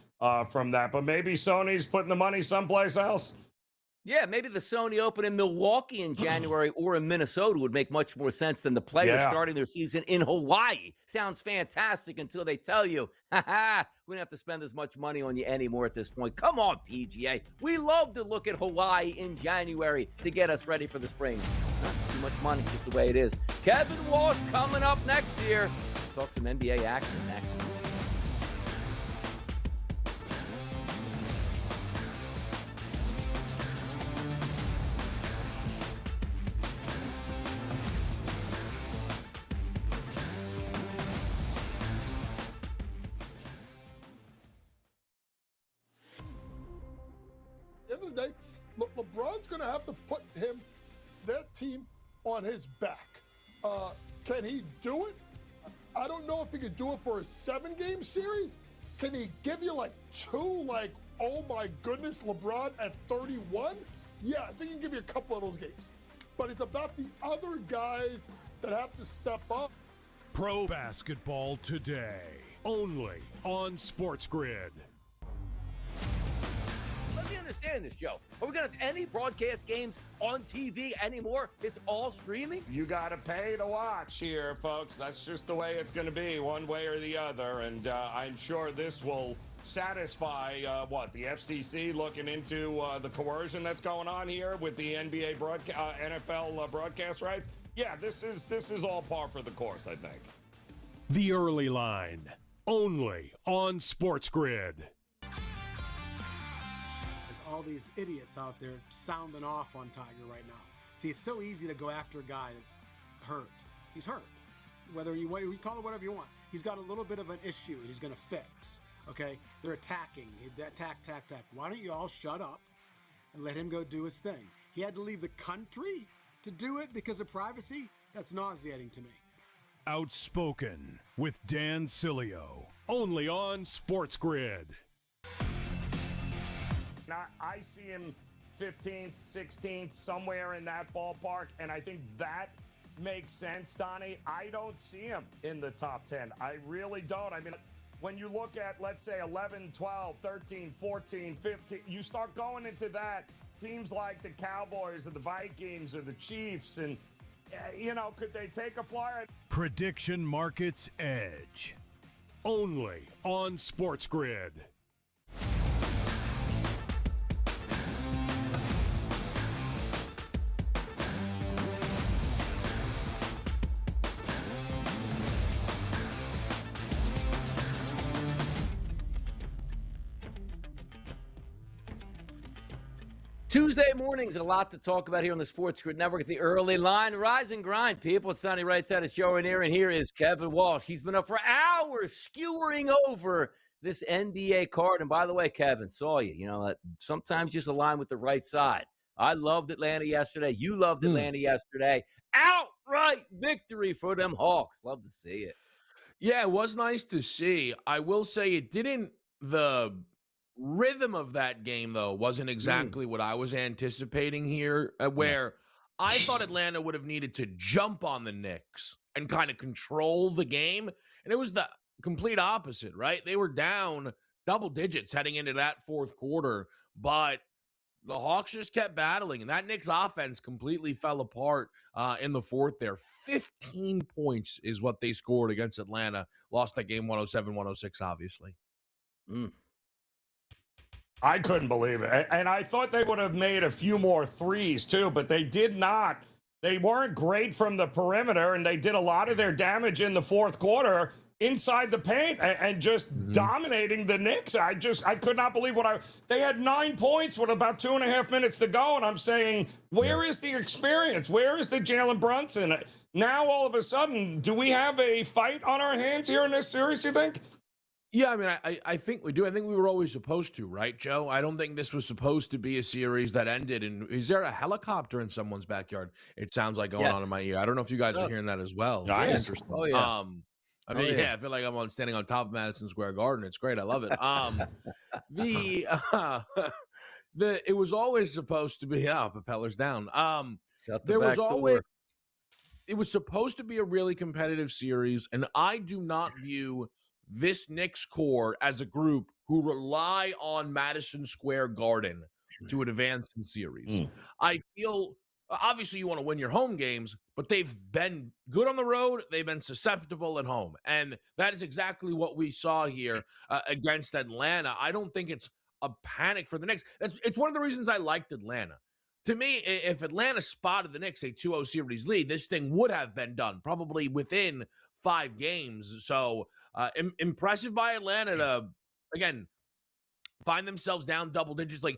from that, but maybe Sony's putting the money someplace else. Yeah, maybe the Sony Open in Milwaukee in January or in Minnesota would make much more sense than the players starting their season in Hawaii. Sounds fantastic until they tell you, we don't have to spend as much money on you anymore at this point. Come on, PGA. We love to look at Hawaii in January to get us ready for the spring. Not too much money, just the way it is. Kevin Walsh coming up next year. Let's talk some NBA action next. End of the day, LeBron's going to have to put that team on his back. Can he do it? I don't know if he could do it for a 7-game series. Can he give you like 2, oh my goodness, LeBron at 31? Yeah, I think he can give you a couple of those games. But it's about the other guys that have to step up. Pro basketball today, only on SportsGrid. Let me understand this, Joe. Are we going to have any broadcast games on TV anymore? It's all streaming? You got to pay to watch here, folks. That's just the way it's going to be, one way or the other. And I'm sure this will satisfy, the FCC looking into the coercion that's going on here with the NBA NFL broadcast rights. Yeah, this is all par for the course, I think. The Early Line, only on SportsGrid. All these idiots out there sounding off on Tiger right now. See, it's so easy to go after a guy that's hurt. He's hurt. Whether you call it whatever you want. He's got a little bit of an issue and he's going to fix. Okay? They're attacking. Attack. Why don't you all shut up and let him go do his thing? He had to leave the country to do it because of privacy? That's nauseating to me. Outspoken with Dan Cilio, only on SportsGrid. Now, I see him 15th, 16th, somewhere in that ballpark, and I think that makes sense, Donnie. I don't see him in the top 10. I really don't. I mean, when you look at, let's say, 11, 12, 13, 14, 15, you start going into that, teams like the Cowboys or the Vikings or the Chiefs, and, could they take a flyer? Prediction Markets Edge, only on SportsGrid. Tuesday mornings, a lot to talk about here on the SportsGrid Network at the Early Line. Rise and grind, people. It's Donnie right side. It's Joe Ranieri, and here is Kevin Walsh. He's been up for hours skewering over this NBA card. And by the way, Kevin, saw you. You know, sometimes just align with the right side. I loved Atlanta yesterday. You loved Atlanta yesterday. Outright victory for them Hawks. Love to see it. Yeah, it was nice to see. I will say the rhythm of that game, though, wasn't exactly what I was anticipating here, where I thought Atlanta would have needed to jump on the Knicks and kind of control the game. And it was the complete opposite, right? They were down double digits heading into that fourth quarter, but the Hawks just kept battling, and that Knicks offense completely fell apart in the fourth there. 15 points is what they scored against Atlanta. Lost that game 107-106, obviously. I couldn't believe it. And I thought they would have made a few more threes, too, but they did not. They weren't great from the perimeter, and they did a lot of their damage in the fourth quarter inside the paint and just dominating the Knicks. I could not believe they had 9 points with about 2.5 minutes to go. And I'm saying, where is the experience? Where is the Jalen Brunson? Now, all of a sudden, do we have a fight on our hands here in this series, you think? Yeah, I mean, I think we do. I think we were always supposed to, right, Joe? I don't think this was supposed to be a series that ended. And is there a helicopter in someone's backyard? It sounds like going on in my ear. I don't know if you guys are hearing that as well. Nice. It's interesting. Oh, yeah. I mean, I feel like I'm standing on top of Madison Square Garden. It's great. I love it. It was always supposed to be propellers down. It was supposed to be a really competitive series, and I do not view this Knicks core as a group who rely on Madison Square Garden to advance in series. I feel obviously you want to win your home games, but they've been good on the road. They've been susceptible at home. And that is exactly what we saw here against Atlanta. I don't think it's a panic for the Knicks. It's one of the reasons I liked Atlanta. To me, if Atlanta spotted the Knicks a 2-0 series lead, this thing would have been done probably within 5 games. So impressive by Atlanta to, again, find themselves down double digits, but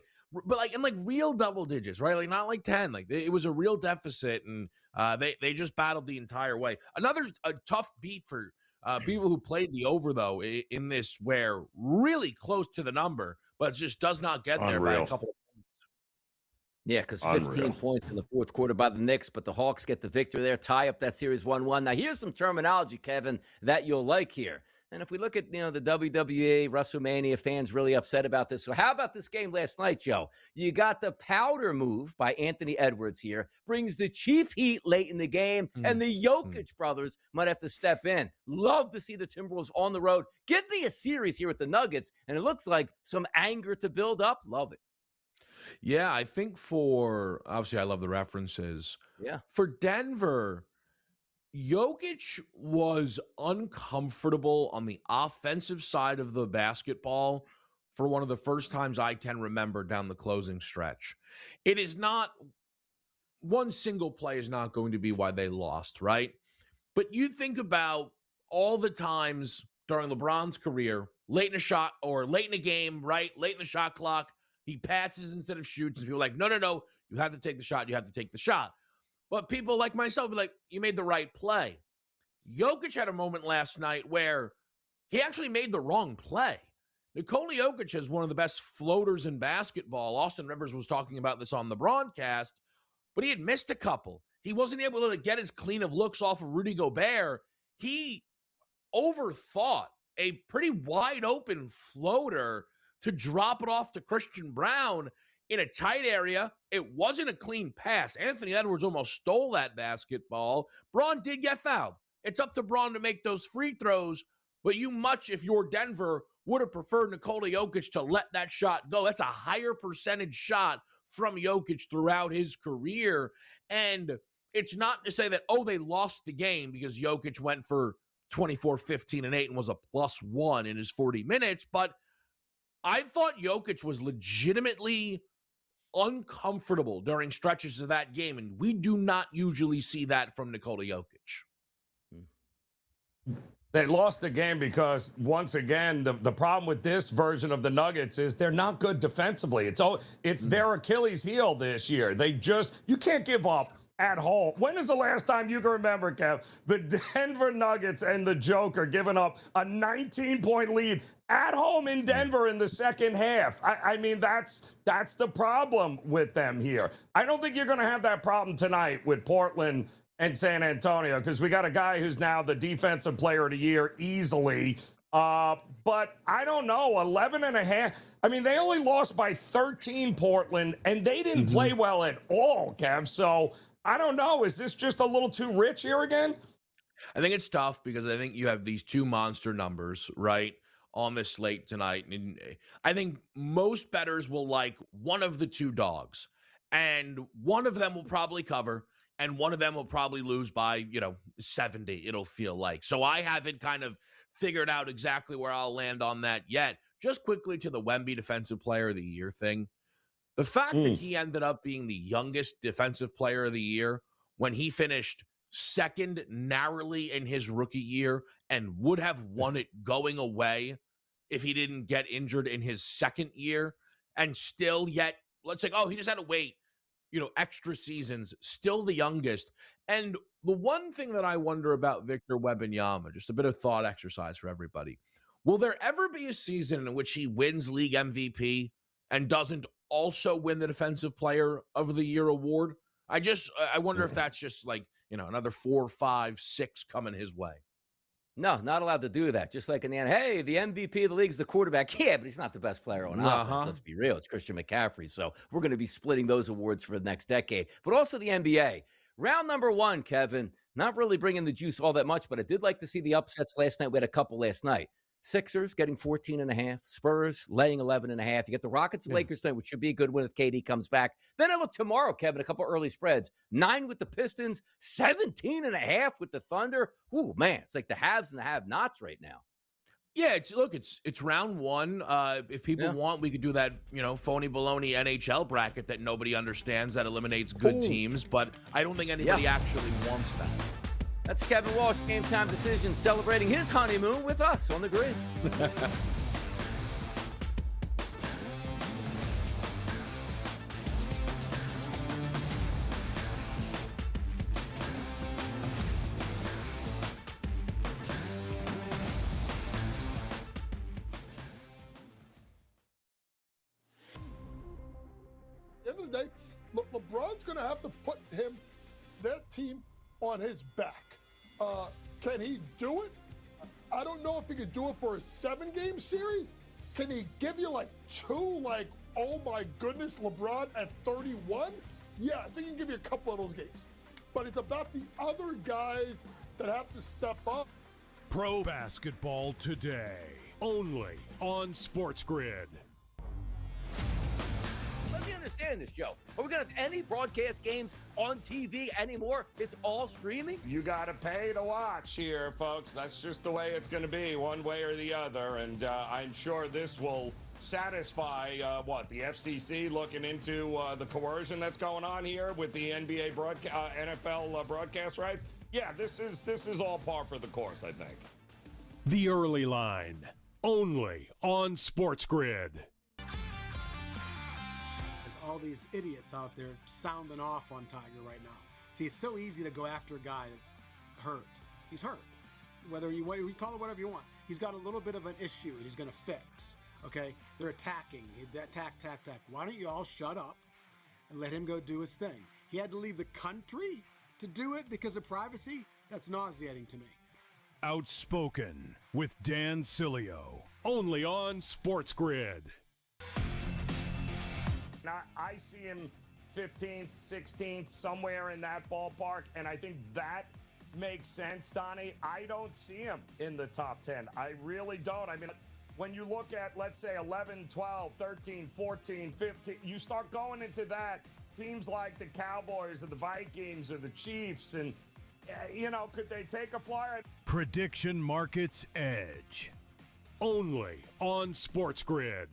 real double digits, right? Like not like 10. Like it was a real deficit, and they just battled the entire way. Another tough beat for people who played the over, though, in this, where really close to the number, but just does not get there by a couple of points. Yeah, because 15 points in the fourth quarter by the Knicks, but the Hawks get the victory there, tie up that series 1-1. Now, here's some terminology, Kevin, that you'll like here. And if we look at, the WWE, WrestleMania fans really upset about this. So how about this game last night, Joe? You got the powder move by Anthony Edwards here, brings the cheap heat late in the game, and the Jokic brothers might have to step in. Love to see the Timberwolves on the road. Get me a series here with the Nuggets, and it looks like some anger to build up. Love it. Yeah, I think obviously I love the references. Yeah. For Denver, Jokic was uncomfortable on the offensive side of the basketball for one of the first times I can remember down the closing stretch. It is not, one single play is not going to be why they lost, right? But you think about all the times during LeBron's career, late in a shot or late in a game, right? Late in the shot clock, he passes instead of shoots. And people are like, no, you have to take the shot. You have to take the shot. But people like myself be like, you made the right play. Jokic had a moment last night where he actually made the wrong play. Nikola Jokic is one of the best floaters in basketball. Austin Rivers was talking about this on the broadcast, but he had missed a couple. He wasn't able to get as clean of looks off of Rudy Gobert. He overthought a pretty wide open floater to drop it off to Christian Brown in a tight area. It wasn't a clean pass. Anthony Edwards almost stole that basketball. Braun did get fouled. It's up to Braun to make those free throws, but if you're Denver, would have preferred Nikola Jokic to let that shot go. That's a higher percentage shot from Jokic throughout his career. And it's not to say that, they lost the game because Jokic went for 24, 15, and 8 and was a +1 in his 40 minutes, but I thought Jokic was legitimately uncomfortable during stretches of that game, and we do not usually see that from Nikola Jokic. They lost the game because, once again, the problem with this version of the Nuggets is they're not good defensively. It's their Achilles heel this year. You can't give up at home. When is the last time you can remember, Kev, the Denver Nuggets and the Joker giving up a 19-point lead at home in Denver in the second half? I mean, that's the problem with them here. I don't think you're going to have that problem tonight with Portland and San Antonio, because we got a guy who's now the defensive player of the year easily. But I don't know, 11 and a half. I mean, they only lost by 13, Portland, and they didn't play well at all, Kev. So I don't know. Is this just a little too rich here again? I think it's tough because I think you have these two monster numbers, right, on this slate tonight. And I think most bettors will like one of the two dogs, and one of them will probably cover, and one of them will probably lose by, 70, it'll feel like. So I haven't kind of figured out exactly where I'll land on that yet. Just quickly to the Wemby Defensive Player of the Year thing. The fact that he ended up being the youngest Defensive Player of the Year when he finished second narrowly in his rookie year and would have won it going away if he didn't get injured in his second year, and still yet, let's say, he just had to wait, extra seasons, still the youngest. And the one thing that I wonder about Victor Wembanyama, just a bit of thought exercise for everybody. Will there ever be a season in which he wins league MVP and doesn't also win the Defensive Player of the Year award? I wonder if that's just like, another 4, 5, 6 coming his way. No, not allowed to do that. Just like in the end, hey, the MVP of the league's the quarterback. Yeah, but he's not the best player on offense. Let's be real. It's Christian McCaffrey. So we're going to be splitting those awards for the next decade. But also the NBA. Round number 1, Kevin, not really bringing the juice all that much, but I did like to see the upsets last night. We had a couple last night. Sixers getting 14.5. Spurs laying 11.5. You get the Rockets and Lakers tonight, which should be a good win if KD comes back. Then I look tomorrow, Kevin, a couple early spreads. 9 with the Pistons, 17.5 with the Thunder. Ooh, man, it's like the haves and the have-nots right now. Yeah, it's round 1. If people want, we could do that, phony baloney NHL bracket that nobody understands that eliminates good teams, but I don't think anybody actually wants that. That's Kevin Walsh, Game Time Decisions, celebrating his honeymoon with us on the grid. At the end of the day, LeBron's going to have to put that team on his back. Can he do it? I don't know if he could do it for a 7-game series. Can he give you like 2, oh my goodness, LeBron at 31? Yeah, I think he can give you a couple of those games. But it's about the other guys that have to step up. Pro basketball today, only on SportsGrid. Let me understand this, Joe. Are we going to have any broadcast games on TV anymore? It's all streaming? You got to pay to watch here, folks. That's just the way it's going to be, one way or the other. And I'm sure this will satisfy, the FCC looking into the coercion that's going on here with the NBA NFL broadcast rights? Yeah, this is all par for the course, I think. The Early Line, only on SportsGrid. All these idiots out there sounding off on Tiger right now. See, it's so easy to go after a guy that's hurt. He's hurt. Whether you call it whatever you want. He's got a little bit of an issue and he's going to fix. Okay? They're attacking. Attack. Why don't you all shut up and let him go do his thing? He had to leave the country to do it because of privacy? That's nauseating to me. Outspoken with Dan Cilio, only on SportsGrid. I see him 15th, 16th, somewhere in that ballpark, and I think that makes sense, Donnie. I don't see him in the top 10. I really don't. I mean, when you look at, let's say, 11, 12, 13, 14, 15, you start going into that, teams like the Cowboys or the Vikings or the Chiefs, and, could they take a flyer? Prediction Markets Edge, only on SportsGrid.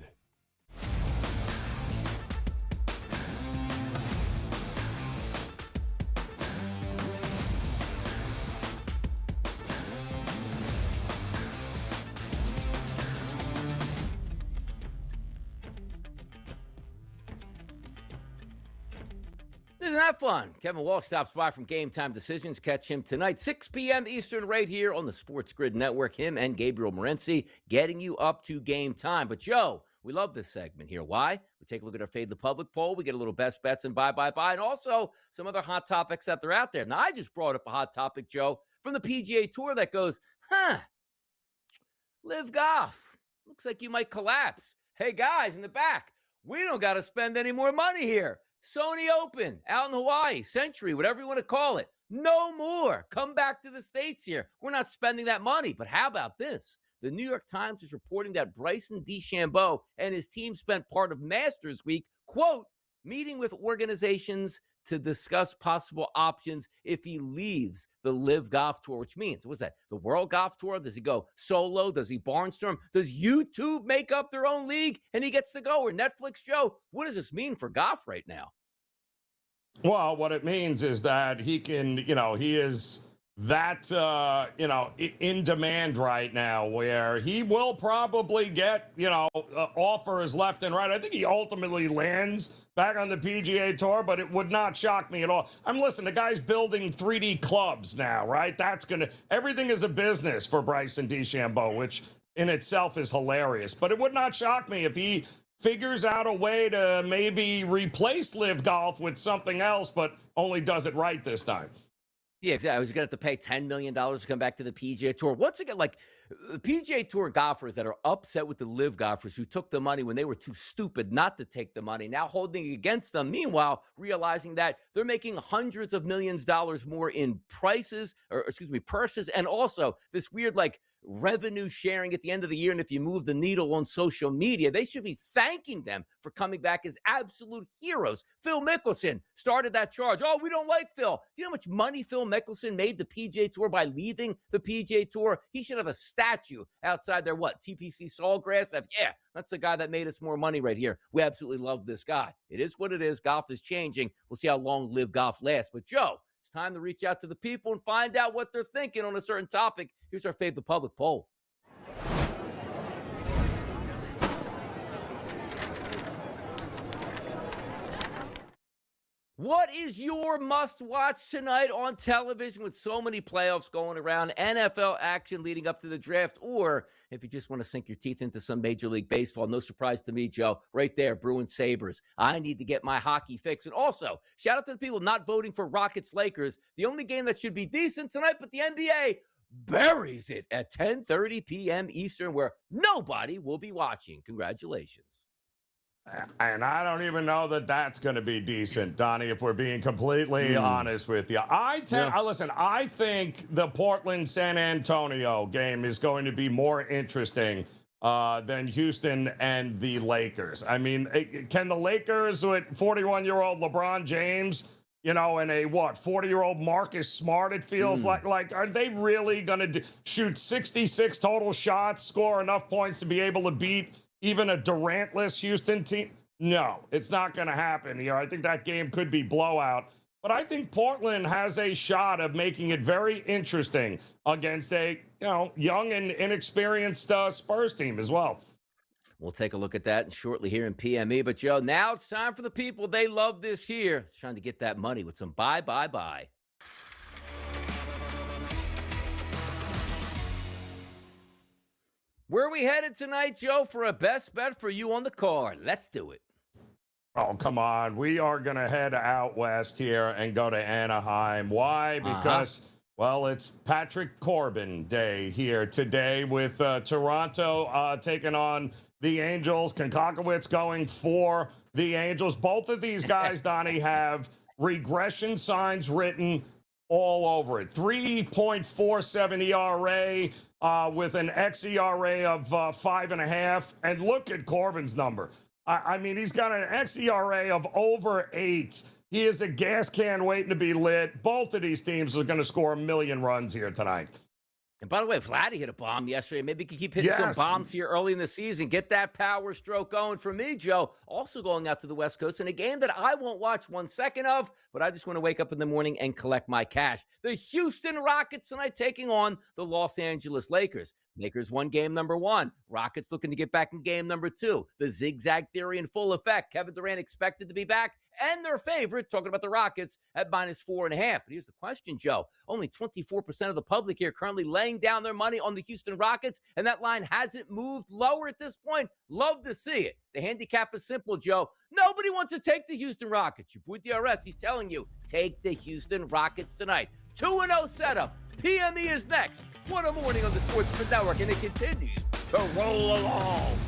Isn't that fun? Kevin Walsh stops by from Game Time Decisions. Catch him tonight, 6 p.m. Eastern, right here on the Sports Grid Network. Him and Gabriel Morency getting you up to game time. But, Joe, we love this segment here. Why? We take a look at our Fade the Public poll. We get a little best bets and buy, and also some other hot topics that are out there. Now, I just brought up a hot topic, Joe, from the PGA Tour that goes, Live Golf. Looks like you might collapse. Hey, guys in the back, we don't got to spend any more money here. Sony Open out in Hawaii, Century, whatever you want to call it. No more. Come back to the States here. We're not spending that money. But how about this? The New York Times is reporting that Bryson DeChambeau and his team spent part of Masters Week, quote, meeting with organizations to discuss possible options if he leaves the Live Golf Tour, which means, what's that, the World Golf Tour? Does he go solo? Does he barnstorm? Does YouTube make up their own league and he gets to go? Or Netflix, Joe? What does this mean for golf right now? Well, what it means is that he can, he is that, in demand right now, where he will probably get, offers left and right. I think he ultimately lands back on the PGA Tour, but it would not shock me at all. Listen, the guy's building 3D clubs now, right? Everything is a business for Bryson DeChambeau, which in itself is hilarious. But it would not shock me if he figures out a way to maybe replace Live Golf with something else, but only does it right this time. Yeah, exactly. I was going to have to pay $10 million to come back to the PGA Tour. Once again, like the PGA Tour golfers that are upset with the Live golfers who took the money when they were too stupid not to take the money, now holding it against them. Meanwhile, realizing that they're making hundreds of millions of dollars more in purses, and also this weird revenue sharing at the end of the year. And if you move the needle on social media, they should be thanking them for coming back as absolute heroes. Phil Mickelson started that charge. Oh, we don't like Phil. Do you know how much money Phil Mickelson made the PGA Tour by leaving the PGA Tour? He should have a statue outside their TPC Sawgrass. That's the guy that made us more money right here. We absolutely love this guy. It is what it is. Golf is changing. We'll see how long Live Golf lasts. But Joe, it's time to reach out to the people and find out what they're thinking on a certain topic. Here's our Fade the Public poll. What is your must-watch tonight on television with so many playoffs going around, NFL action leading up to the draft, or if you just want to sink your teeth into some Major League Baseball? No surprise to me, Joe. Right there, Bruins Sabres. I need to get my hockey fix. And also, shout out to the people not voting for Rockets-Lakers. The only game that should be decent tonight, but the NBA buries it at 10:30 p.m. Eastern, where nobody will be watching. Congratulations. And I don't even know that that's going to be decent, Donnie, if we're being completely honest with you. Listen, I think the Portland-San Antonio game is going to be more interesting than Houston and the Lakers. Can the Lakers with 41-year-old LeBron James, and a 40-year-old Marcus Smart, it feels like are they really going to shoot 66 total shots, score enough points to be able to beat even a Durant-less Houston team? No, it's not going to happen here. I think that game could be blowout. But I think Portland has a shot of making it very interesting against a young and inexperienced Spurs team as well. We'll take a look at that shortly here in PME. But, Joe, now it's time for the people. They love this here. Trying to get that money with some buy. Where are we headed tonight, Joe, for a best bet for you on the card? Let's do it. Oh, come on. We are going to head out west here and go to Anaheim. Why? Because, it's Patrick Corbin Day here today with Toronto taking on the Angels. Konkakowicz going for the Angels. Both of these guys, Donnie, have regression signs written all over it. 3.47 ERA. With an xERA of 5.5. And look at Corbin's number. He's got an xERA of over 8. He is a gas can waiting to be lit. Both of these teams are going to score 1 million runs here tonight. And by the way, Vladdy hit a bomb yesterday. Maybe he can keep hitting some bombs here early in the season. Get that power stroke going for me, Joe. Also going out to the West Coast in a game that I won't watch 1 second of, but I just want to wake up in the morning and collect my cash. The Houston Rockets tonight taking on the Los Angeles Lakers. Lakers won game number 1. Rockets looking to get back in game number 2. The zigzag theory in full effect. Kevin Durant expected to be back, and their favorite, talking about the Rockets, at -4.5. But here's the question, Joe. Only 24% of the public here currently laying down their money on the Houston Rockets, and that line hasn't moved lower at this point. Love to see it. The handicap is simple, Joe. Nobody wants to take the Houston Rockets. Your boy DRS, he's telling you, take the Houston Rockets tonight. 2-0 setup. PME is next. What a morning on the SportsGrid Network, and it continues to roll along.